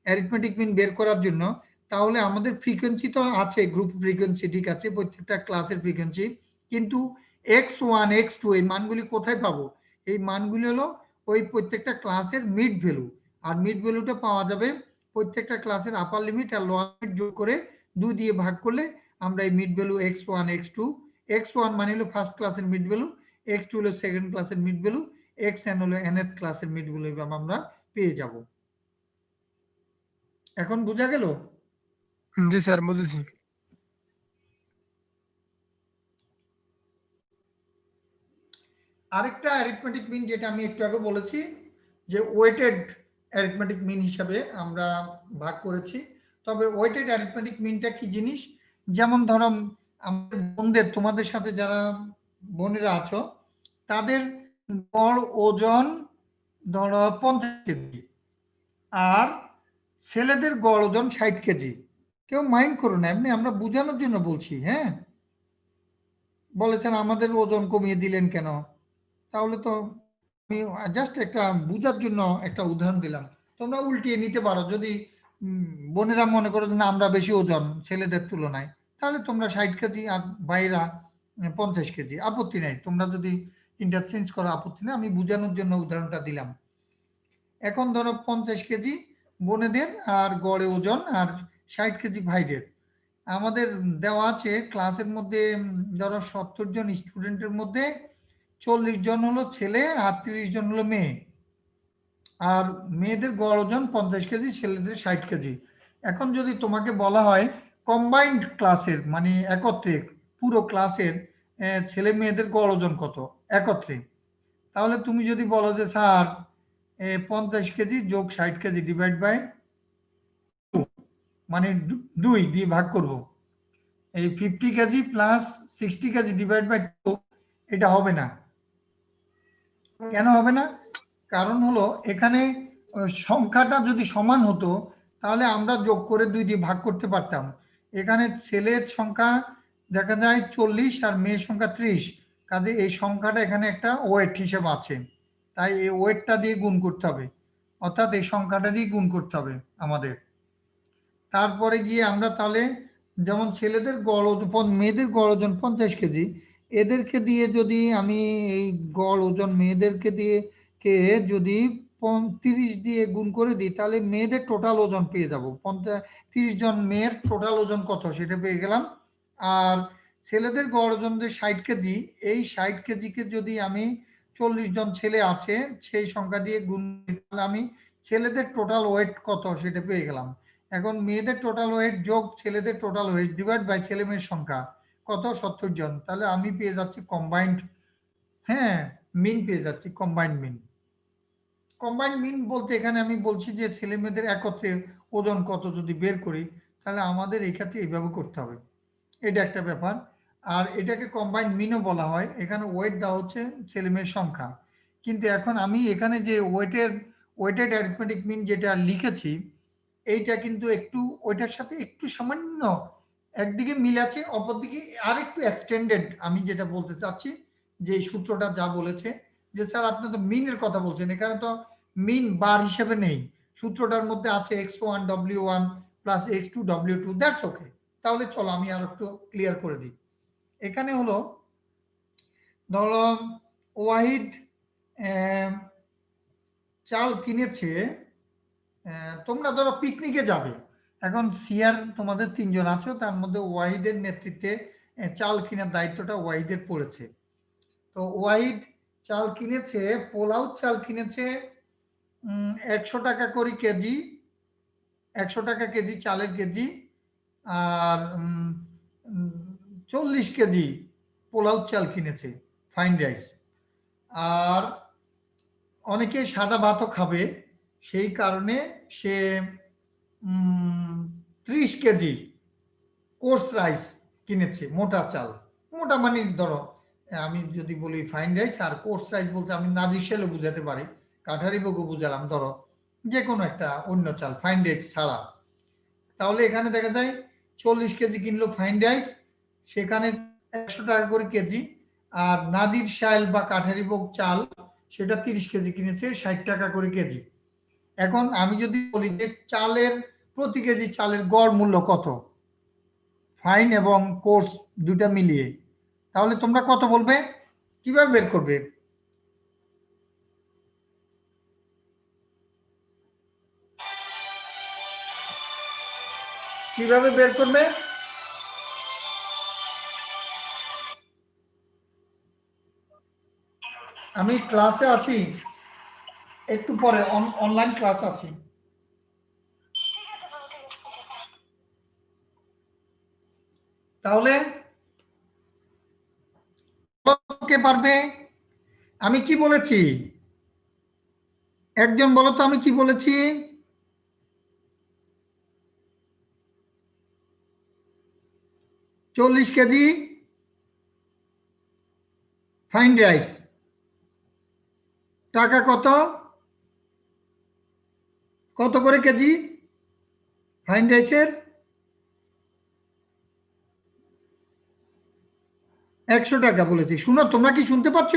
অ্যারিথমেটিক মিন বের করার জন্য, তাহলে আমাদের ফ্রিকোয়েন্সি তো আছে, গ্রুপ ফ্রিকোয়েন্সি ঠিক আছে, প্রত্যেকটা ক্লাসের ফ্রিকোয়েন্সি, কিন্তু x1 x2 এই মানগুলি কোথায় পাবো? এই মানগুলি হলো ওই প্রত্যেকটা ক্লাসের মিড ভ্যালু, আর মিড ভ্যালুটা পাওয়া যাবে প্রত্যেকটা ক্লাসের আপার লিমিট আর লোয়ার লিমিট যোগ করে 2 দিয়ে ভাগ করলে আমরা এই mid value x1 x2, x1 মানে হলো ফার্স্ট ক্লাসের মিড ভ্যালু, x2 হলো সেকেন্ড ক্লাসের মিড ভ্যালু, xn হলো nth ক্লাসের মিড ভ্যালু, আমরা পেয়ে যাব। এখন বোঝা গেল? জি স্যার, বুঝেছি। আরেকটা অ্যারিথমেটিক মিন যেটা আমি একটু আগে বলেছি যে ওয়েটেড অ্যারিথমেটিক মিন হিসাবে আমরা ভাগ করেছি। তবে ওয়েটেড অ্যারিথমেটিক মিনটা কি জিনিস? যেমন ধরো আমাদের বোনদের, তোমাদের সাথে যারা বোনেরা আছো, তাদের গড় ওজন ধরো 50 কেজি, আর ছেলেদের গড় ওজন 60 কেজি। কেউ মাইন্ড করো না, এমনি আমরা বোঝানোর জন্য বলছি। হ্যাঁ, বলেছেন আমাদের ওজন কমিয়ে দিলেন কেন? তাহলে তো আমি জাস্ট একটা বোঝার জন্য একটা উদাহরণ দিলাম। তোমরা উল্টিয়ে নিতে পারো, যদি বোনেরা মনে করো না আমরা বেশি ওজন ছেলেদের তুলনায়, তাহলে তোমরা 60 কেজি আর ভাইরা 50 কেজি, আপত্তি নাই। তোমরা যদি ইন্টারচেঞ্জ করো আপত্তি নেই, আমি বোঝানোর জন্য উদাহরণটা দিলাম। এখন ধরো 50 কেজি বোনেদের আর গড়ে ওজন, আর 60 কেজি ভাইদের। আমাদের দেওয়া আছে ক্লাসের মধ্যে ধরো 70 জন স্টুডেন্টের মধ্যে 40 জন হলো ছেলে আর 30 জন হলো মেয়ে, আর মেয়েদের গড় ওজন 50 কেজি, ছেলেদের 60 কেজি। এখন যদি তোমাকে বলা হয় কম্বাইন্ড ক্লাসের, মানে একত্রে পুরো ক্লাসের ছেলে মেয়েদের গড় ওজন কত একত্রে, তাহলে তুমি যদি বলো যে স্যার 50 কেজি যোগ 60 কেজি ডিভাইড বাই, মানে 2 দিয়ে ভাগ করব, এই 50 KG plus 60 KG divide by 2, এটা হবে না। কেন হবে না? কারণ হলো এখানে সংখ্যাটা যদি সমান হতো তাহলে আমরা যোগ করে 2 দিয়ে ভাগ করতে পারতাম। এখানে ছেলের সংখ্যা দেখা যায় 40 আর মেয়ের সংখ্যা 30, কাজে এই সংখ্যাটা এখানে একটা ওয়েট হিসেবে আছে, তাই এই ওয়েটটা দিয়ে গুণ করতে হবে, অর্থাৎ এই সংখ্যাটা দিয়ে গুণ করতে হবে আমাদের। তারপরে গিয়ে আমরা তাহলে যেমন ছেলেদের গড় ওজন, মেয়েদের গড় ওজন 50 কেজি, এদেরকে দিয়ে যদি আমি এই গড় ওজন মেয়েদেরকে দিয়ে কে যদি 30 দিয়ে গুণ করে দিই, তাহলে মেয়েদের টোটাল ওজন পেয়ে যাব। 30 জন মেয়ের টোটাল ওজন কত সেটা পেয়ে গেলাম। আর ছেলেদের গড় ওজন যে 60 কেজি, এই 60 কেজিকে যদি আমি 40 জন ছেলে আছে সেই সংখ্যা দিয়ে গুণ, তাহলে আমি ছেলেদের টোটাল ওয়েট কত সেটা পেয়ে গেলাম। এখন মেয়েদের টোটাল ওয়েট যোগ ছেলেদের টোটাল ওয়েট ডিভাইড বাই ছেলে মেয়ের সংখ্যা কত 70 জন, তাহলে আমি পেয়ে যাচ্ছি কম্বাইন্ড, হ্যাঁ মিন পেয়ে যাচ্ছি কম্বাইন্ড মিন। কম্বাইন্ড মিন বলতে এখানে আমি বলছি যে ছেলে মেয়েদের একত্রে ওজন কত যদি বের করি, তাহলে আমাদের এই ক্ষেত্রে এইভাবে করতে হবে, এটা একটা ব্যাপার। আর এটাকে কম্বাইন্ড মিনও বলা হয়, এখানে ওয়েট দেওয়া হচ্ছে ছেলে মেয়ের সংখ্যা। কিন্তু এখন আমি এখানে যে ওয়েটেড অ্যারিথমেটিক মিন যেটা লিখেছি, এইটা কিন্তু একটু ওইটার সাথে একটু সামান্য একদিকে মিল আছে, অপরদিকে আর একটু এক্সটেন্ডেড। আমি যেটা বলতে চাচ্ছি যে এই সূত্রটা যা বলেছে যে স্যার আপনি তো মিনের কথা বলছেন, এখানে তো মিন বার হিসেবে নেই, সূত্রটার মধ্যে আছে x1 w1 plus x2 w2, that's okay. তাহলে চলো আমি আর একটু ক্লিয়ার করে দিই। এখানে হলো ধরো ওয়াহিদ চাল কিনেছে, তোমরা ধরো পিকনিকে যাবে, এখন সিয়ার তোমাদের 3 জন আছো, তার মধ্যে ওয়াহিদের নেতৃত্বে চাল কেনার দায়িত্বটা ওয়াহিদের পড়েছে। তো ওয়াহিদ চাল কিনেছে, পোলাও চাল কিনেছে 100 টাকা করে কেজি, 100 টাকা কেজি চালের কেজি, আর 40 কেজি পোলাও চাল কিনেছে ফাইন রাইস। আর অনেকে সাদা ভাতও খাবে, সেই কারণে সে 30 কেজি কোর্স রাইস কিনেছে, মোটা চাল। মোটা মানে ধরো আমি যদি বলি ফাইন রাইস, আর কোর্স রাইস বলতে আমি নাজির সেলও বুঝাতে পারি, কাঠারি বগু বুঝালাম, ধরো যে কোনো একটা অন্য চাল ফাইন রাইস ছাড়া। তাহলে এখানে দেখা যায় 40 কেজি কিনলো ফাইন রাইস, সেখানে 100 টাকা করে কেজি। আর নাদির শাইল বা কাঠারি বগ চাল সেটা 30 কেজি কিনেছে 60 টাকা করে কেজি। এখন আমি যদি বলি যে চালের প্রতি কেজি চালের গড় মূল্য কত, ফাইন এবং কোর্স দুটা মিলিয়ে, তাহলে তোমরা কত বলবে, কিভাবে বের করবে? কিভাবে বের করবে? আমি ক্লাসে আছি, একটু পরে অনলাইন ক্লাস আছি। তাহলে কে পারবে? আমি কি বলেছি, একজন বলো তো আমি কি বলেছি? চল্লিশ কেজি ফাইন রাইস, টাকা কত, কত করে কেজি ফাইন রাইসের? 100 টাকা বলেছি। শুনো, তোমরা কি শুনতে পাচ্ছ?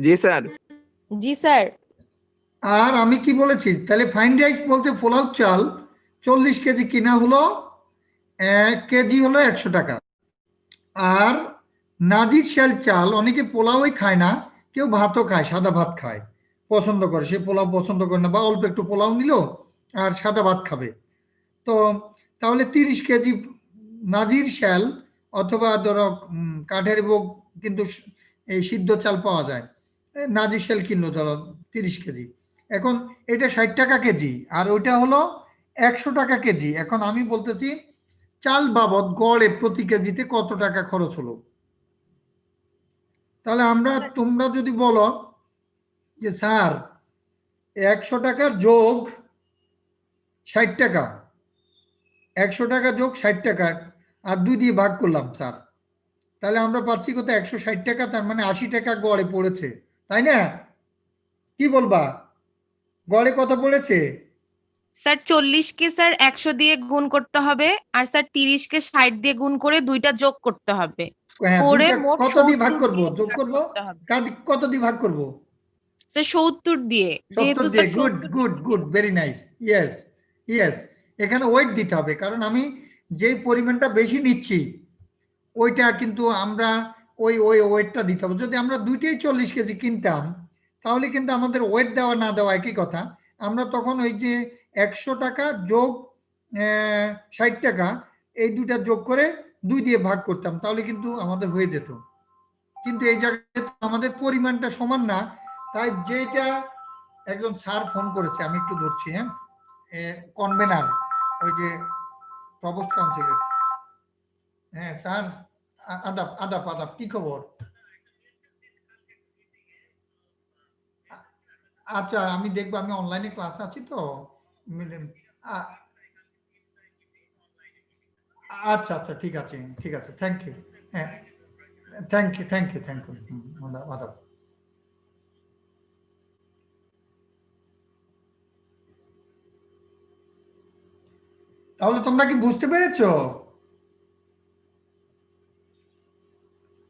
জি স্যার। জি স্যার। আর আমি কি বলেছি, তাহলে ফাইন রাইস বলতে পোলাও চাল 40 কেজি কিনা হলো, 1 কেজি হলো 100 টাকা। আর নাজির শাল চাল, অনেকে পোলাওই খায় না, কেউ ভাতও খায়, সাদা ভাত খায়, পছন্দ করে, সে পোলাও পছন্দ করে না, বা অল্প একটু পোলাও নিল আর সাদা ভাত খাবে। তো তাহলে 30 কেজি নাজির শাল অথবা ধরো কাঠের ভোগ, কিন্তু এই সিদ্ধ চাল পাওয়া যায়, নাজির শাল কিনলো ধরো 30 কেজি। এখন এটা 60 টাকা কেজি, আর ওইটা হলো 100 টাকা কেজি। এখন আমি বলতেছি চাল বাবদ গড়ে প্রতি কেজিতে কত টাকা খরচ হলো। তাহলে তোমরা যদি বলো যে স্যার 100 টাকা যোগ 60 টাকা, 100 টাকা যোগ 60 টাকা আর 2 দিয়ে ভাগ করলাম স্যার, তাহলে আমরা পাচ্ছি কত, 160 টাকা, তার মানে 80 টাকা গড়ে পড়েছে, তাই না? কি বলবা, গড়ে কত পড়েছে? স্যার 40 কে স্যার 100 দিয়ে গুণ করতে হবে, আর স্যার 30 কে 60 দিয়ে গুণ করে দুইটা যোগ করতে হবে, হ্যাঁ, করে দুইটা মোট কত দিয়ে ভাগ 70 করব, দিয়ে যোগ ভাগ করব, করতে হবে। কত দিয়ে ভাগ করব? স্যার 70 দিয়ে, 70 যেহেতু দিয়ে। Sir good 70 good good, very nice. Yes yes, এখানে ওয়েট দিতে হবে, কারণ আমি যেই পরিমাণটা বেশি নিচ্ছি ওইটা কিন্তু আমরা ওই ওই ওয়েটটা দিতে হবে। যদি আমরা দুইটাই 40 কেজি কিনতাম, তাহলে কিন্তু আমাদের ওয়েট দেওয়া না দেওয়া একই কথা। আমরা তখন ওই যে 100 টাকা যোগ 60 টাকা, এই দুইটা যোগ করে 2 দিয়ে ভাগ করতাম, তাহলে কিন্তু আমাদের হয়ে যেত। কিন্তু এই জায়গায় আমাদের পরিমাণটা সমান না, তাই যেটা একজন স্যার ফোন করেছে, আমি একটু ধরছি, হ্যাঁ কনভেনার, ওই যে প্রভোস্ট কাউন্সিলের। হ্যাঁ স্যার, আদাব আদাব আদাব, কি খবর? আচ্ছা আমি দেখবো, আমি অনলাইনে ক্লাস আছি তো। আচ্ছা আচ্ছা, ঠিক আছে ঠিক আছে, থ্যাংক ইউ। হ্যাঁ thank you thank you thank you, আদাব। তাহলে তোমরা কি বুঝতে পেরেছো?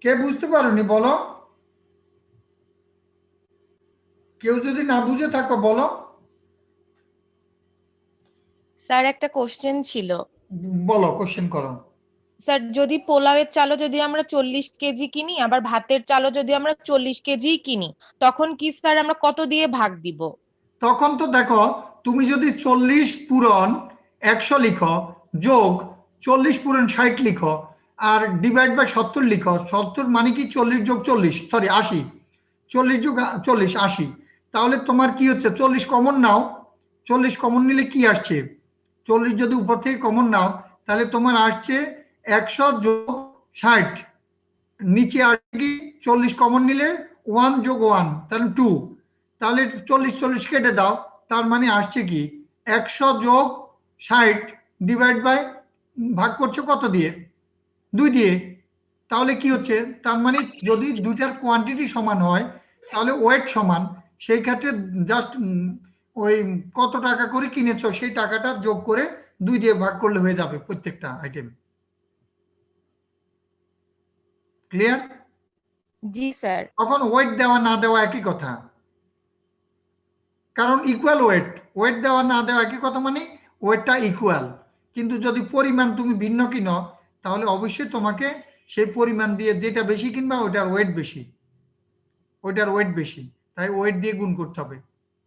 কে বুঝতে পারোনি বলো? কেউ যদি না বুঝে থাকো বলো। স্যার একটা কোশ্চেন ছিল। বলো, কোশ্চেন করো। স্যার যদি পোলাওয়ের চালও যদি আমরা 40 কেজি কিনি, আবার ভাতের চালও যদি আমরা 40 কেজি কিনি, তখন কি স্যার আমরা কত দিয়ে ভাগ দিব? তখন তো দেখো, তুমি যদি 40 পূরণ 100 লিখো, যোগ 40 পূরণ 60 লিখো, আর ডিভাইড বাই 70 লিখো, 70 মানে কি 40 যোগ 40, সরি 80, 40 যোগ 40 80, তাহলে তোমার কি হচ্ছে, 40 কমন নাও, 40 কমন নিলে কি আসছে, 40 যদি উপর থেকে কমন নাও তাহলে তোমার আসছে 100 যোগ 60, নিচে আসছে কি 40 কমন নিলে 1 যোগ 1 তাহলে 2, তাহলে 40 40 কেটে দাও, তার মানে আসছে কি 100 যোগ 60 ডিভাইড বাই, ভাগ করছো কত দিয়ে, 2 দিয়ে, তাহলে কি হচ্ছে, তার মানে যদি দুইটার কোয়ান্টিটি সমান হয় তাহলে ওয়েট সমান, সেই ক্ষেত্রে জাস্ট ওই কত টাকা করে কিনেছো সেই টাকাটা যোগ করে 2 দিয়ে ভাগ করলে হয়ে যাবে প্রত্যেকটা আইটেম। ক্লিয়ার? জি স্যার। তখন ওয়েট দেওয়া না দেওয়া একই কথা, কারণ ইকুয়াল ওয়েট, ওয়েট দেওয়া না দেওয়া একই কথা, মানে ওয়েটটা ইকুয়াল, কিন্তু যদি পরিমাণ তুমি ভিন্ন কিনো তাহলে অবশ্যই তোমাকে সেই পরিমাণ দিয়ে, যেটা বেশি কিনবা ওটার ওয়েট বেশি, ওইটার ওয়েট বেশি, তাই ওয়েট দিয়ে গুণ করতে হবে,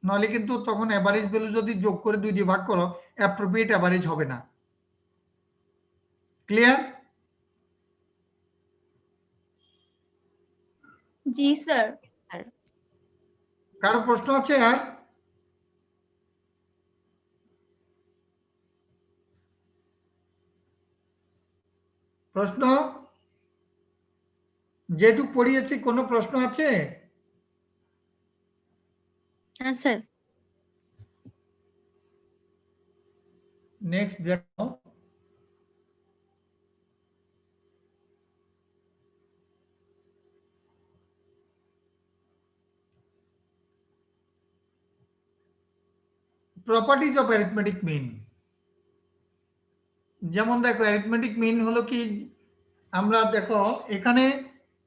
নাহলে কিন্তু তখন অ্যাভারেজ ভ্যালু যদি যোগ করে 2 দিয়ে ভাগ করো অ্যাপ্রোপ্রিয়েট অ্যাভারেজ হবে না। ক্লিয়ার? জি স্যার। কারো প্রশ্ন আছে আর? প্রশ্ন যেটুক পড়িয়েছি, কোনো প্রশ্ন আছে? হ্যাঁ স্যার। নেক্সট দেখো, প্রপার্টিজ অফ অ্যারিথমেটিক মিন। যেমন দেখো, অ্যারিথমেটিক মিন হলো কি, আমরা দেখো এখানে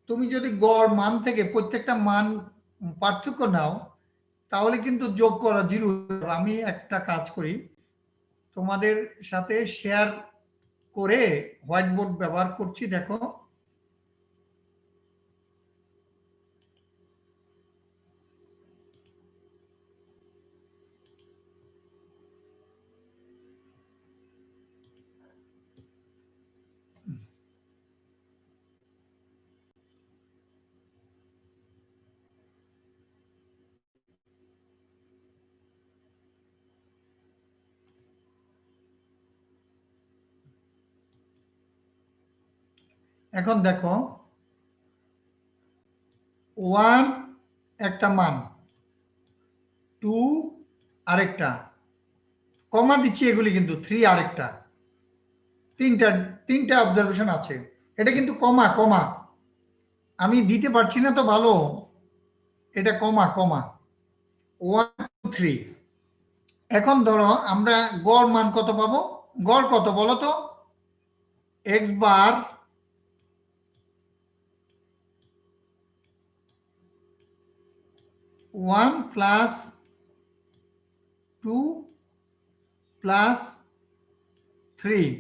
তুমি যদি গড় মান থেকে প্রত্যেকটা মান পার্থক্য নাও তাহলে কিন্তু যোগ করা 0। আমি একটা কাজ করি, তোমাদের সাথে শেয়ার করে হোয়াইট বোর্ড ব্যবহার করছি, দেখো এখন দেখো 1 একটা মান, 2 আরেকটা, কমা দিচ্ছি এগুলি কিন্তু 3 আরেকটা, তিনটা অবজারভেশন আছে, এটা কিন্তু কমা কমা, আমি দিতে পারছি না তো ভালো, এটা কমা কমা 1 2 3। এখন ধরো আমরা গড় মান কত পাবো, গড় কত বলো তো, x বার ওয়ান প্লাস 2 প্লাস 3,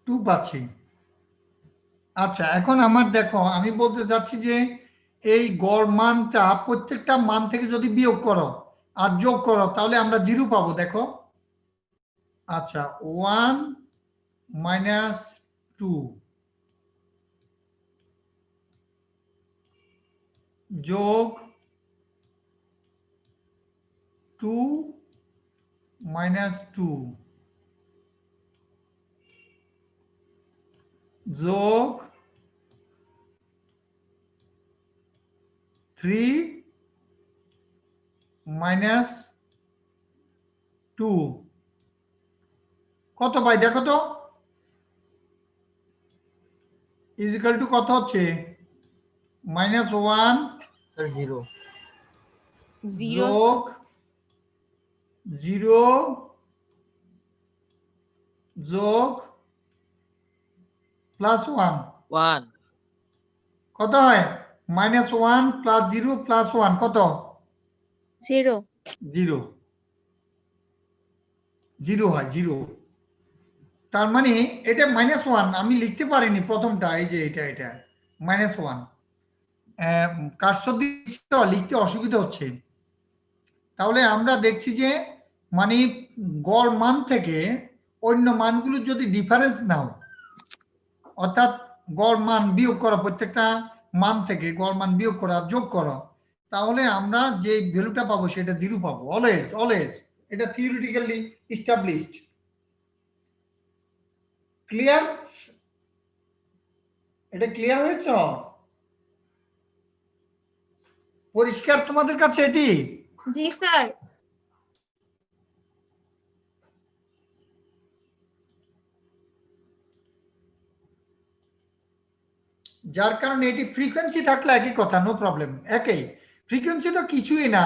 2 পাচ্ছি। আচ্ছা এখন আমার দেখো, আমি বলতে চাচ্ছি যে এই গড় মানটা প্রত্যেকটা মান থেকে যদি বিয়োগ করো আর যোগ করো তাহলে আমরা 0 পাবো, দেখো। আচ্ছা 1 - 2 যোগ 2 - 2 যোগ 3 - 2 কত পাই দেখো তো, ইজিক্যাল টু কত হচ্ছে, -1 0 যোগ 0 যোগ +1 1 কত হয়, -1 + 0 + 1 কত, 0 0 0 হয় 0। তার মানে এটা -1 আমি লিখতে পারিনি প্রথমটা, এই যে এটা -1 কার্সর দিচ্ছি তো লিখতে অসুবিধা হচ্ছে। তাহলে আমরা দেখছি যে মানে গড় মান থেকে অন্য মানগুলো যদি ডিফারেন্স নাও, অর্থাৎ গড় মান বিয়োগ করা, প্রত্যেকটা মান থেকে গড় মান বিয়োগ করা যোগ করা, তাহলে আমরা যে ভ্যালুটা পাবো সেটা 0 পাবো, অলওয়েজ অলওয়েজ। এটা থিওরিটিক্যালি এস্টাবলিশড। ক্লিয়ার? এটা ক্লিয়ার হয়েছে? পরিষ্কার তোমাদের কাছে এটি? জি স্যার। যার কারণে এটি ফ্রিকোয়েন্সি থাকলে একই কথা, নো প্রবলেম, একই ফ্রিকোয়েন্সি তো কিছুই না,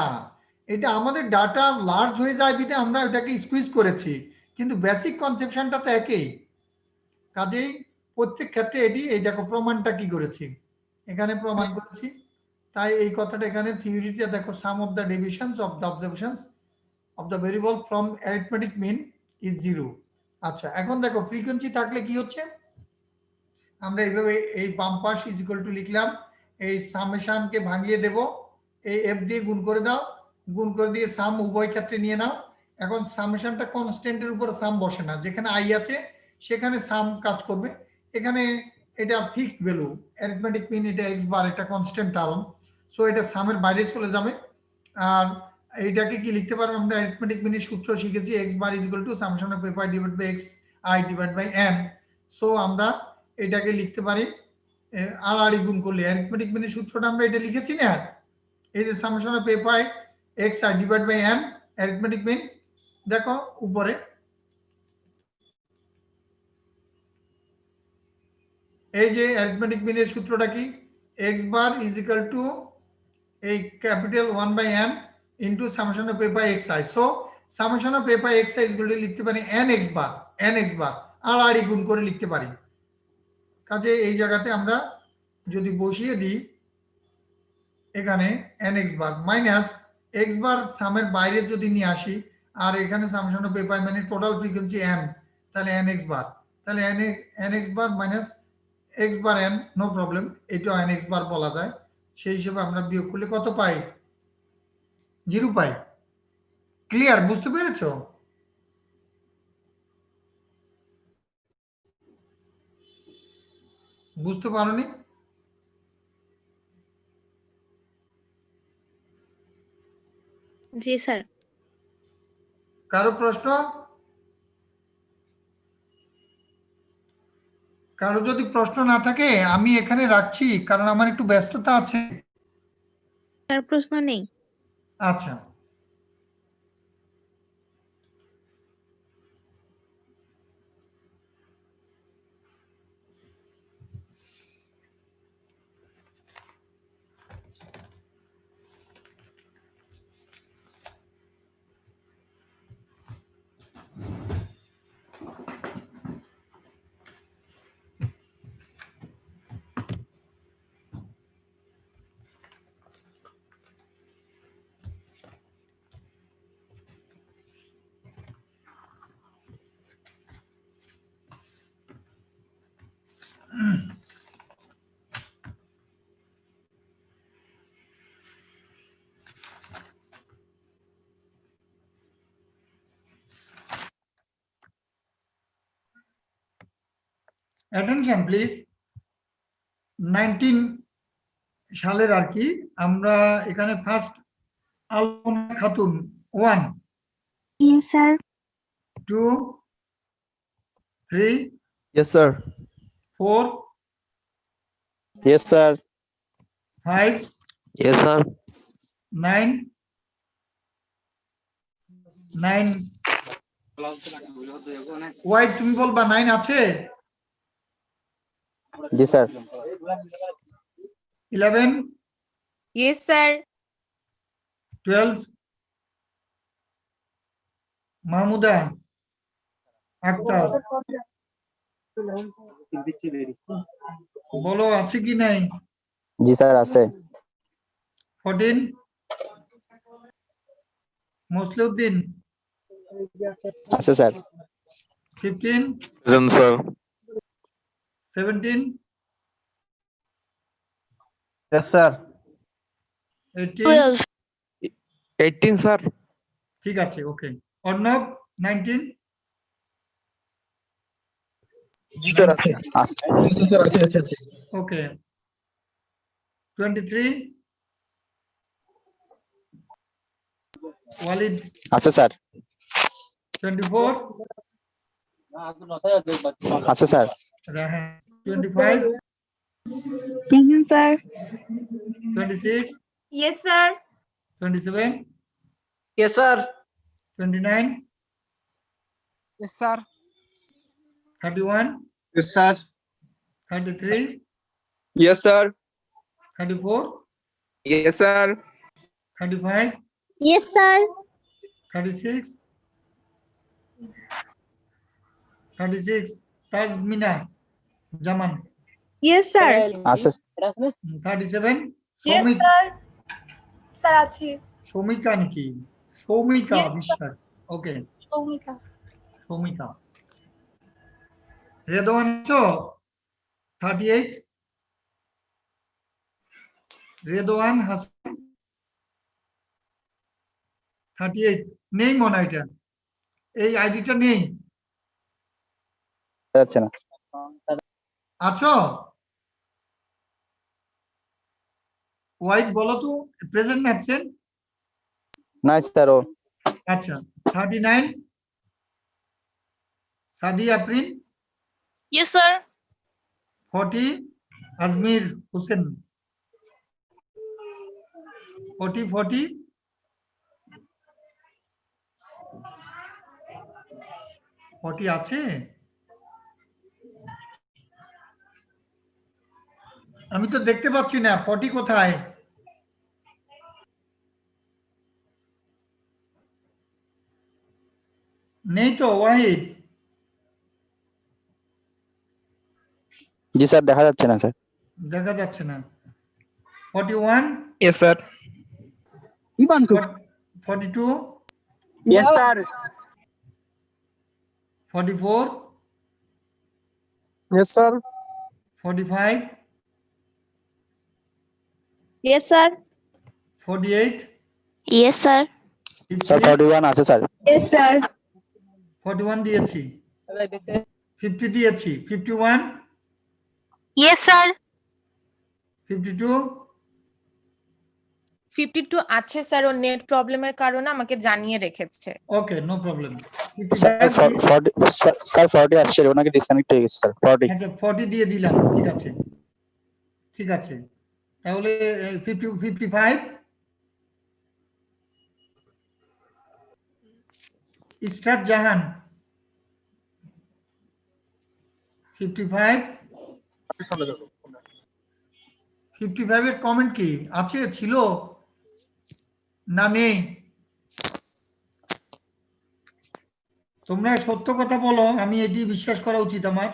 এটা আমাদের ডাটা লার্জ হয়ে যায় বিধে আমরা ওটাকে স্কুইজ করেছি, কিন্তু বেসিক কনসেপশনটা তো একই। কাজেই প্রত্যেক ক্ষেত্রে এটি, এই দেখো প্রমাণটা কি করেছি, এখানে প্রমাণ করেছি। তাই এই কথাটা এখানে থিওরিটা দেখো, sum of the deviations of the observations of the variable from arithmetic mean is 0। আচ্ছা, এখন দেখো ফ্রিকোয়েন্সি থাকলে কি হচ্ছে, আমরা এইভাবে এই বাম পাশ ইজ ইকুয়াল টু লিখলাম, এই সামেশনকে ভাঙিয়ে দেব, এই এফ দিয়ে গুণ করে দাও, গুণ করে দিয়ে সাম উভয় ক্ষেত্রে নিয়ে নাও। এখন সামেশনটা কনস্ট্যান্টের উপর সাম বসে না, যেখানে আই আছে সেখানে সাম কাজ করবে। এখানে এটা ফিক্সড ভ্যালু, অ্যারিথমেটিক মিন এটা এক্স বার, এটা কনস্ট্যান্ট টার্ম, সো এটা সামের বাইরে চলে যাবে। আর এইটাকে কি লিখতে পারবো আমরা, অ্যারিথমেটিক মিনের সূত্র শিখেছি, x bar is equal to summation of F i divide by x I divide by n. So আমরা এটাকে লিখতে পারি আড়াআড়ি গুণ করলে, অ্যারিথমেটিক মিনের সূত্রটা আমরা এটা লিখেছি না, এই যে summation of F I X I divide by N arithmetic mean, দেখো উপরে এই যে অ্যারিথমেটিক মিনের সূত্রটা কি, X bar is equal to এই capital 1 by N into summation of F I X I. So summation of F I X I is লিখতে পারি এন এক্স বার আড়াআড়ি গুণ করে লিখতে পারি। কাজে এই জায়গাতে আমরা যদি বসিয়ে দিই এখানে N x bar minus x bar সামের বাইরে যদি নিয়ে আসি, আর এখানে সামেশন অফ এফ আই মানে টোটাল ফ্রিকোয়েন্সি এন, তাহলে এন এক্স বার, তাহলে N x bar minus x bar N, no problem, এটা এন এক্স বার বলা যায়। সেই হিসেবে আমরা বিয়োগ করলে কত পাই, 0 পাই। ক্লিয়ার? বুঝতে পেরেছো? বুঝতে পারোনি? জি স্যার। কারো প্রশ্ন? কারো যদি প্রশ্ন না থাকে আমি এখানে রাখছি, কারণ আমার একটু ব্যস্ততা আছে। স্যার প্রশ্ন নেই। আচ্ছা, attention please, 19 সালের আর কি। আমরা এখানে ফার্স্ট আলপনা Khatun 1 Yes, sir. 2 3 Yes, sir. 4 Yes, sir. 5 Yes, sir. 9 9 Y তুমি বলবা 9 আছে? জি sir. 11 Yes, sir. 12 Mahmuda Akter বলো আছে কি নাই? জি স্যার আছে। 14 মুসলিউদ্দিন আছে sir. 15 Present, sir. 17 Yes, sir. 18 18, sir. ঠিক আছে ওকে। অর্ণব 19 জি স্যার আছে। আছে। ওকে 23 ওয়ালিদ আছে স্যার। 24 আছে sir. Rahan 25 Present, sir. 26 Yes, sir. 27 Yes, sir. 29 Yes, sir. 31 Yes, sir. 33 Yes, sir. 34 Yes, sir. 35 Yes, sir. 36 36 Tazmina জামান Yes, sir. আছে 37 Yes, সৌমিক sir. Sir আছে সৌমিকা নাকি সৌমিকা Yes, sir. বিশ্বাস ওকে সৌমিকা সৌমিকা রেদওয়ান আছো 38 রেদওয়ান হাসান 38 নেই মনে হয় এটা এই আইডিটা নেই যাচ্ছে না। আছো ওয়াইড বলো তো প্রেজেন্ট না অ্যাবসেন্ট না স্যার ও। আচ্ছা 39 সাদিয়া আফরিন Yes, sir. 40 আজমির হোসেন 40 আছে আমি তো দেখতে পাচ্ছি না 40 কোথায় নেই তো ওয়াহিদ জি স্যার দেখা যাচ্ছে না স্যার। দেখা যাচ্ছে না 41 Yes, sir. 42 Yes, sir. 44 Yes, sir. 45 Yes, sir. 48 Yes, sir. Sir 41 আছে স্যার। Yes, sir. 41 দিয়েছি 50 দিয়েছি 51 Yes, sir. 52 52 আছে স্যার, ও নেট প্রবলেমের কারণে আমাকে জানিয়ে রেখেছে। Okay no problem sir 40 sir 40 আসছে ওনাকে ডিসকানেক্ট হয়ে গেছে স্যার 40। আচ্ছা 40 দিয়ে দিলাম ঠিক আছে তাহলে 55 ইসরাত জাহান 55 এর কমেন্ট কি আছে ছিল না নেই তোমরা সত্য কথা বলো আমি এটি বিশ্বাস করা উচিত আমার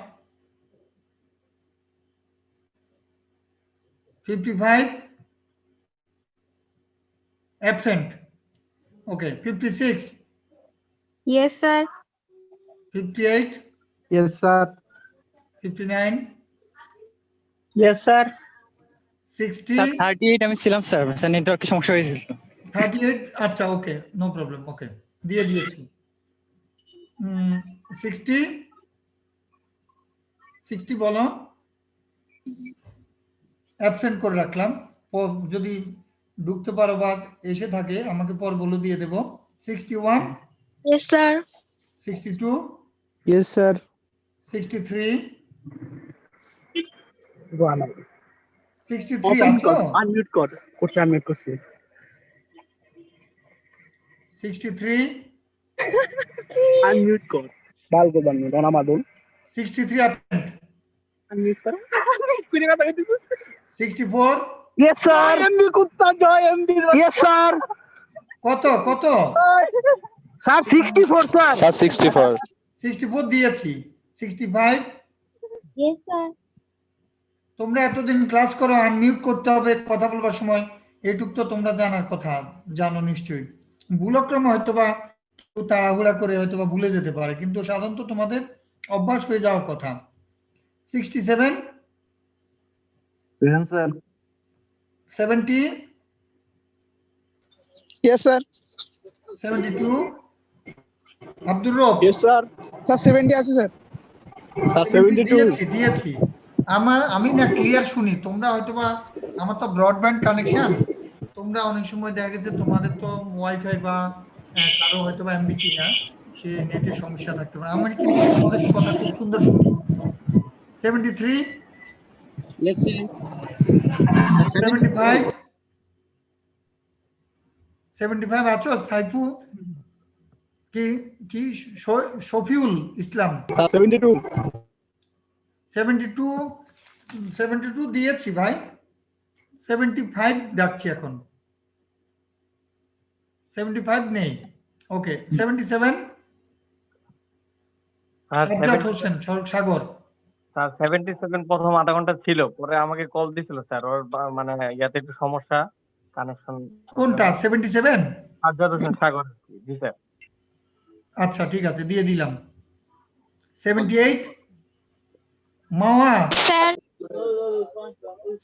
55 absent okay 56 Yes, sir. 58 Yes, sir. 59 Yes, sir. 60 38 আমি ছিলাম স্যার, নেটওয়ার্কের সমস্যা হয়েছিল। 38 আচ্ছা ওকে নো প্রবলেম ওকে দিয়ে দিয়েছি 60 বলো অ্যাবসেন্ট করে রাখলাম যদি ঢুকতে পারো বা এসে থাকে আমাকে পর বলে দিয়ে দেব। 61, Yes, sir. 62, Yes, sir. 63, Go on. 63 আছো? Unmute কর। করছি unmute করছি। 63, Unmute কর। বাল কর unmute অন আমার বল। 63 attend, Unmute কর। কুড়ি কথা কইতেছিস। 64, Yes, sir. এমবি কুত্তা জয় এমবি। Yes, sir. কত কত? Sir 64 sir. স্যার 64 64 দিয়েছি। 65, Yes, sir. তোমরা এতদিন ক্লাস করো, আনমিউট করতে হবে কথা বলবার সময়, এইটুক তো তোমরা জানার কথা, জানো নিশ্চয়ই। ভুলক্রমে হয়তোবা কেউ তাড়াহুড়া করে হয়তোবা ভুলে যেতে পারে, কিন্তু সাধারণত তোমাদের অভ্যাস হয়ে যাওয়ার কথা। 67, Yes, sir. 70, Yes, sir. 72, Abdur রব, Yes, sir. Sir, 70 আছে sir. Sir, 72. দিয়েছি। আমি না ক্লিয়ার শুনি, তোমরা হয়তোবা, আমার তো ব্রডব্যান্ড কানেকশন, তোমরা অনেক সময় দেখা গেছে তোমাদের তো ওয়াইফাই বা কারো হয়তোবা এমবিটি না, সে নেটের সমস্যা থাকতে পারে। আমি কিন্তু তোমাদের কথা খুব সুন্দর শুনি। 73, Yes, sir. 75, 75 আছো? সাইফু কি কি শফিউল ইসলাম, Sir, 72. 72, 72 দিয়েছি ভাই। 75 ডাকছি এখন। 75 নেই। ওকে, 77, সাজ্জাদ হোসেন সাগর। স্যার 77 প্রথম আধা ঘন্টা ছিল, পরে আমাকে কল দিছিল স্যার, ওর মানে ইয়াতে একটু সমস্যা, কানেকশন। কোনটা 77? সাজ্জাদ হোসেন সাগর। জি স্যার। আচ্ছা ঠিক আছে, দিয়ে দিলাম। 78, মাওয়া। Sir.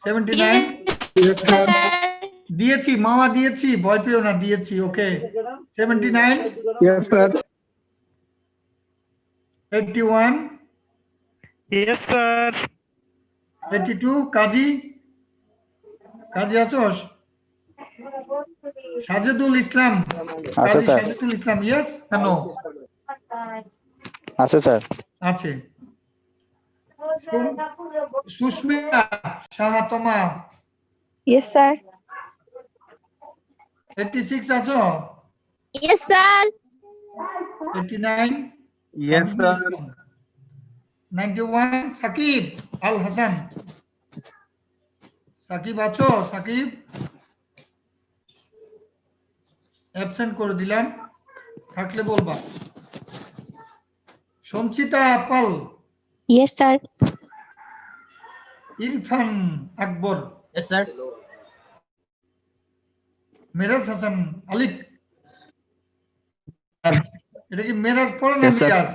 79, Yes, sir. দিয়েছি মাওয়া, দিয়েছি, ভয় পেও না, দিয়েছি। ওকে, 79, Yes, sir. 81, Yes, sir. 82, কাজী আছোস? সাজেদুল ইসলাম, আছে কাজী স্যার সাজেদুল ইসলাম, ইয়েস না নো? আছে স্যার আছে। Susmita সাহাতমা, Yes, sir. 86 আছো? Yes, sir. 89, yes sir. 91, Shakib Al Hasan. Shakib আছো? সাকিব অ্যাবসেন্ট করে দিলাম, থাকলে বলবা। সঞ্চিতা পাল, Yes, sir. ইরফান আকবর, Yes, sir. মেরাজ হাসান আলিক। এটা কি মেরাজ পড়ে না Yes, sir. মিরাজ?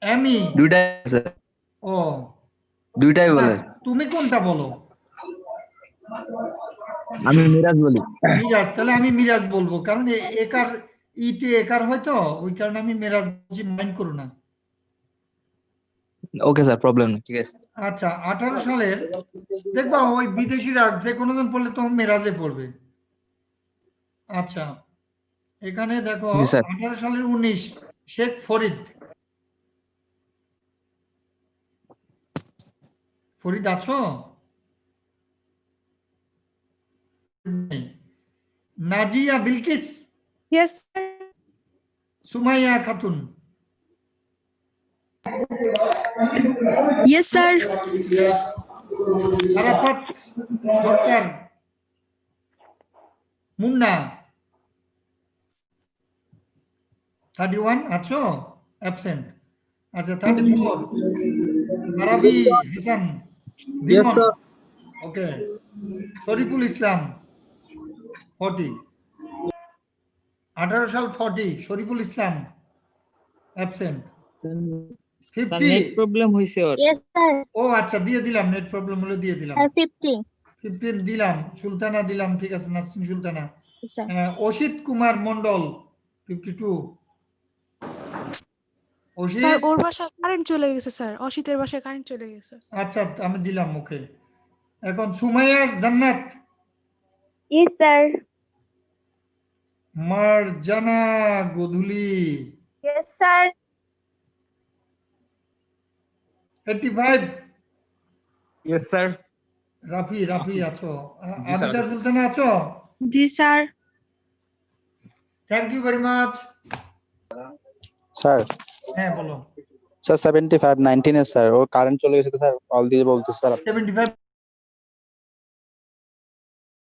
এমি, দুইটাই আছে। ও দুইটাই বলে। না, তুমি কোনটা বলো? আমি মিরাজ বলি। মিরাজ, তাহলে আমি মিরাজ বলবো, কারণ একার ইতে একার হয়তো, ওই কারণে আমি মেরাজ বলছি, মাইন্ড করো না। ওকে স্যার, প্রবলেম নেই, ঠিক আছে। আচ্ছা, 18 সালের দেখবা ওই বিদেশিরা যে কোনো জন পড়লে তো মেরাজে পড়বে। আচ্ছা, এখানে দেখো জি, স্যার। 18 সালের 19 শেখ ফরিদ। ফরিদ আছো? Nazia Bilkis, Yes, sir. Sumaiya Khatun, Yes, sir. Arafat সরকার, মুন্না। 31 আছো? অ্যাবসেন্ট। আচ্ছা, 34 আরাবি হাসান বিমল। ওকে, শরীফুল ইসলাম 40, 18 সাল 40 শরীফুল ইসলাম অ্যাবসেন্ট। 50 প্রবলেম হইছে ওর। Yes, sir. ও আচ্ছা, দিয়ে দিলাম, নেট প্রবলেম হলে দিয়ে দিলাম। Sir, 50. 15 দিলাম, সুলতানা দিলাম, ঠিক আছে, Nasrin Sultana. Yes, sir. Asit Kumar Mondal 52। Asit, sir ওর বাসায় কারেন্ট চলে গেছে স্যার, অসিতের বাসায় কারেন্ট চলে গেছে। আচ্ছা আমি দিলাম, ওকে। এখন Sumaiya Jannat, Yes, sir. Marjana Godhuli, Yes, sir. 85, yes sir. Rafi আছো, জি, স্যার, আবিদা আছি। সুলতানা আছো? জি sir. Thank you very much. Sir হ্যাঁ বলো। স্যার 75 19 এর স্যার, ও কারেন্ট চলে গেছে তো স্যার, কল দিয়ে বলতে স্যার। 75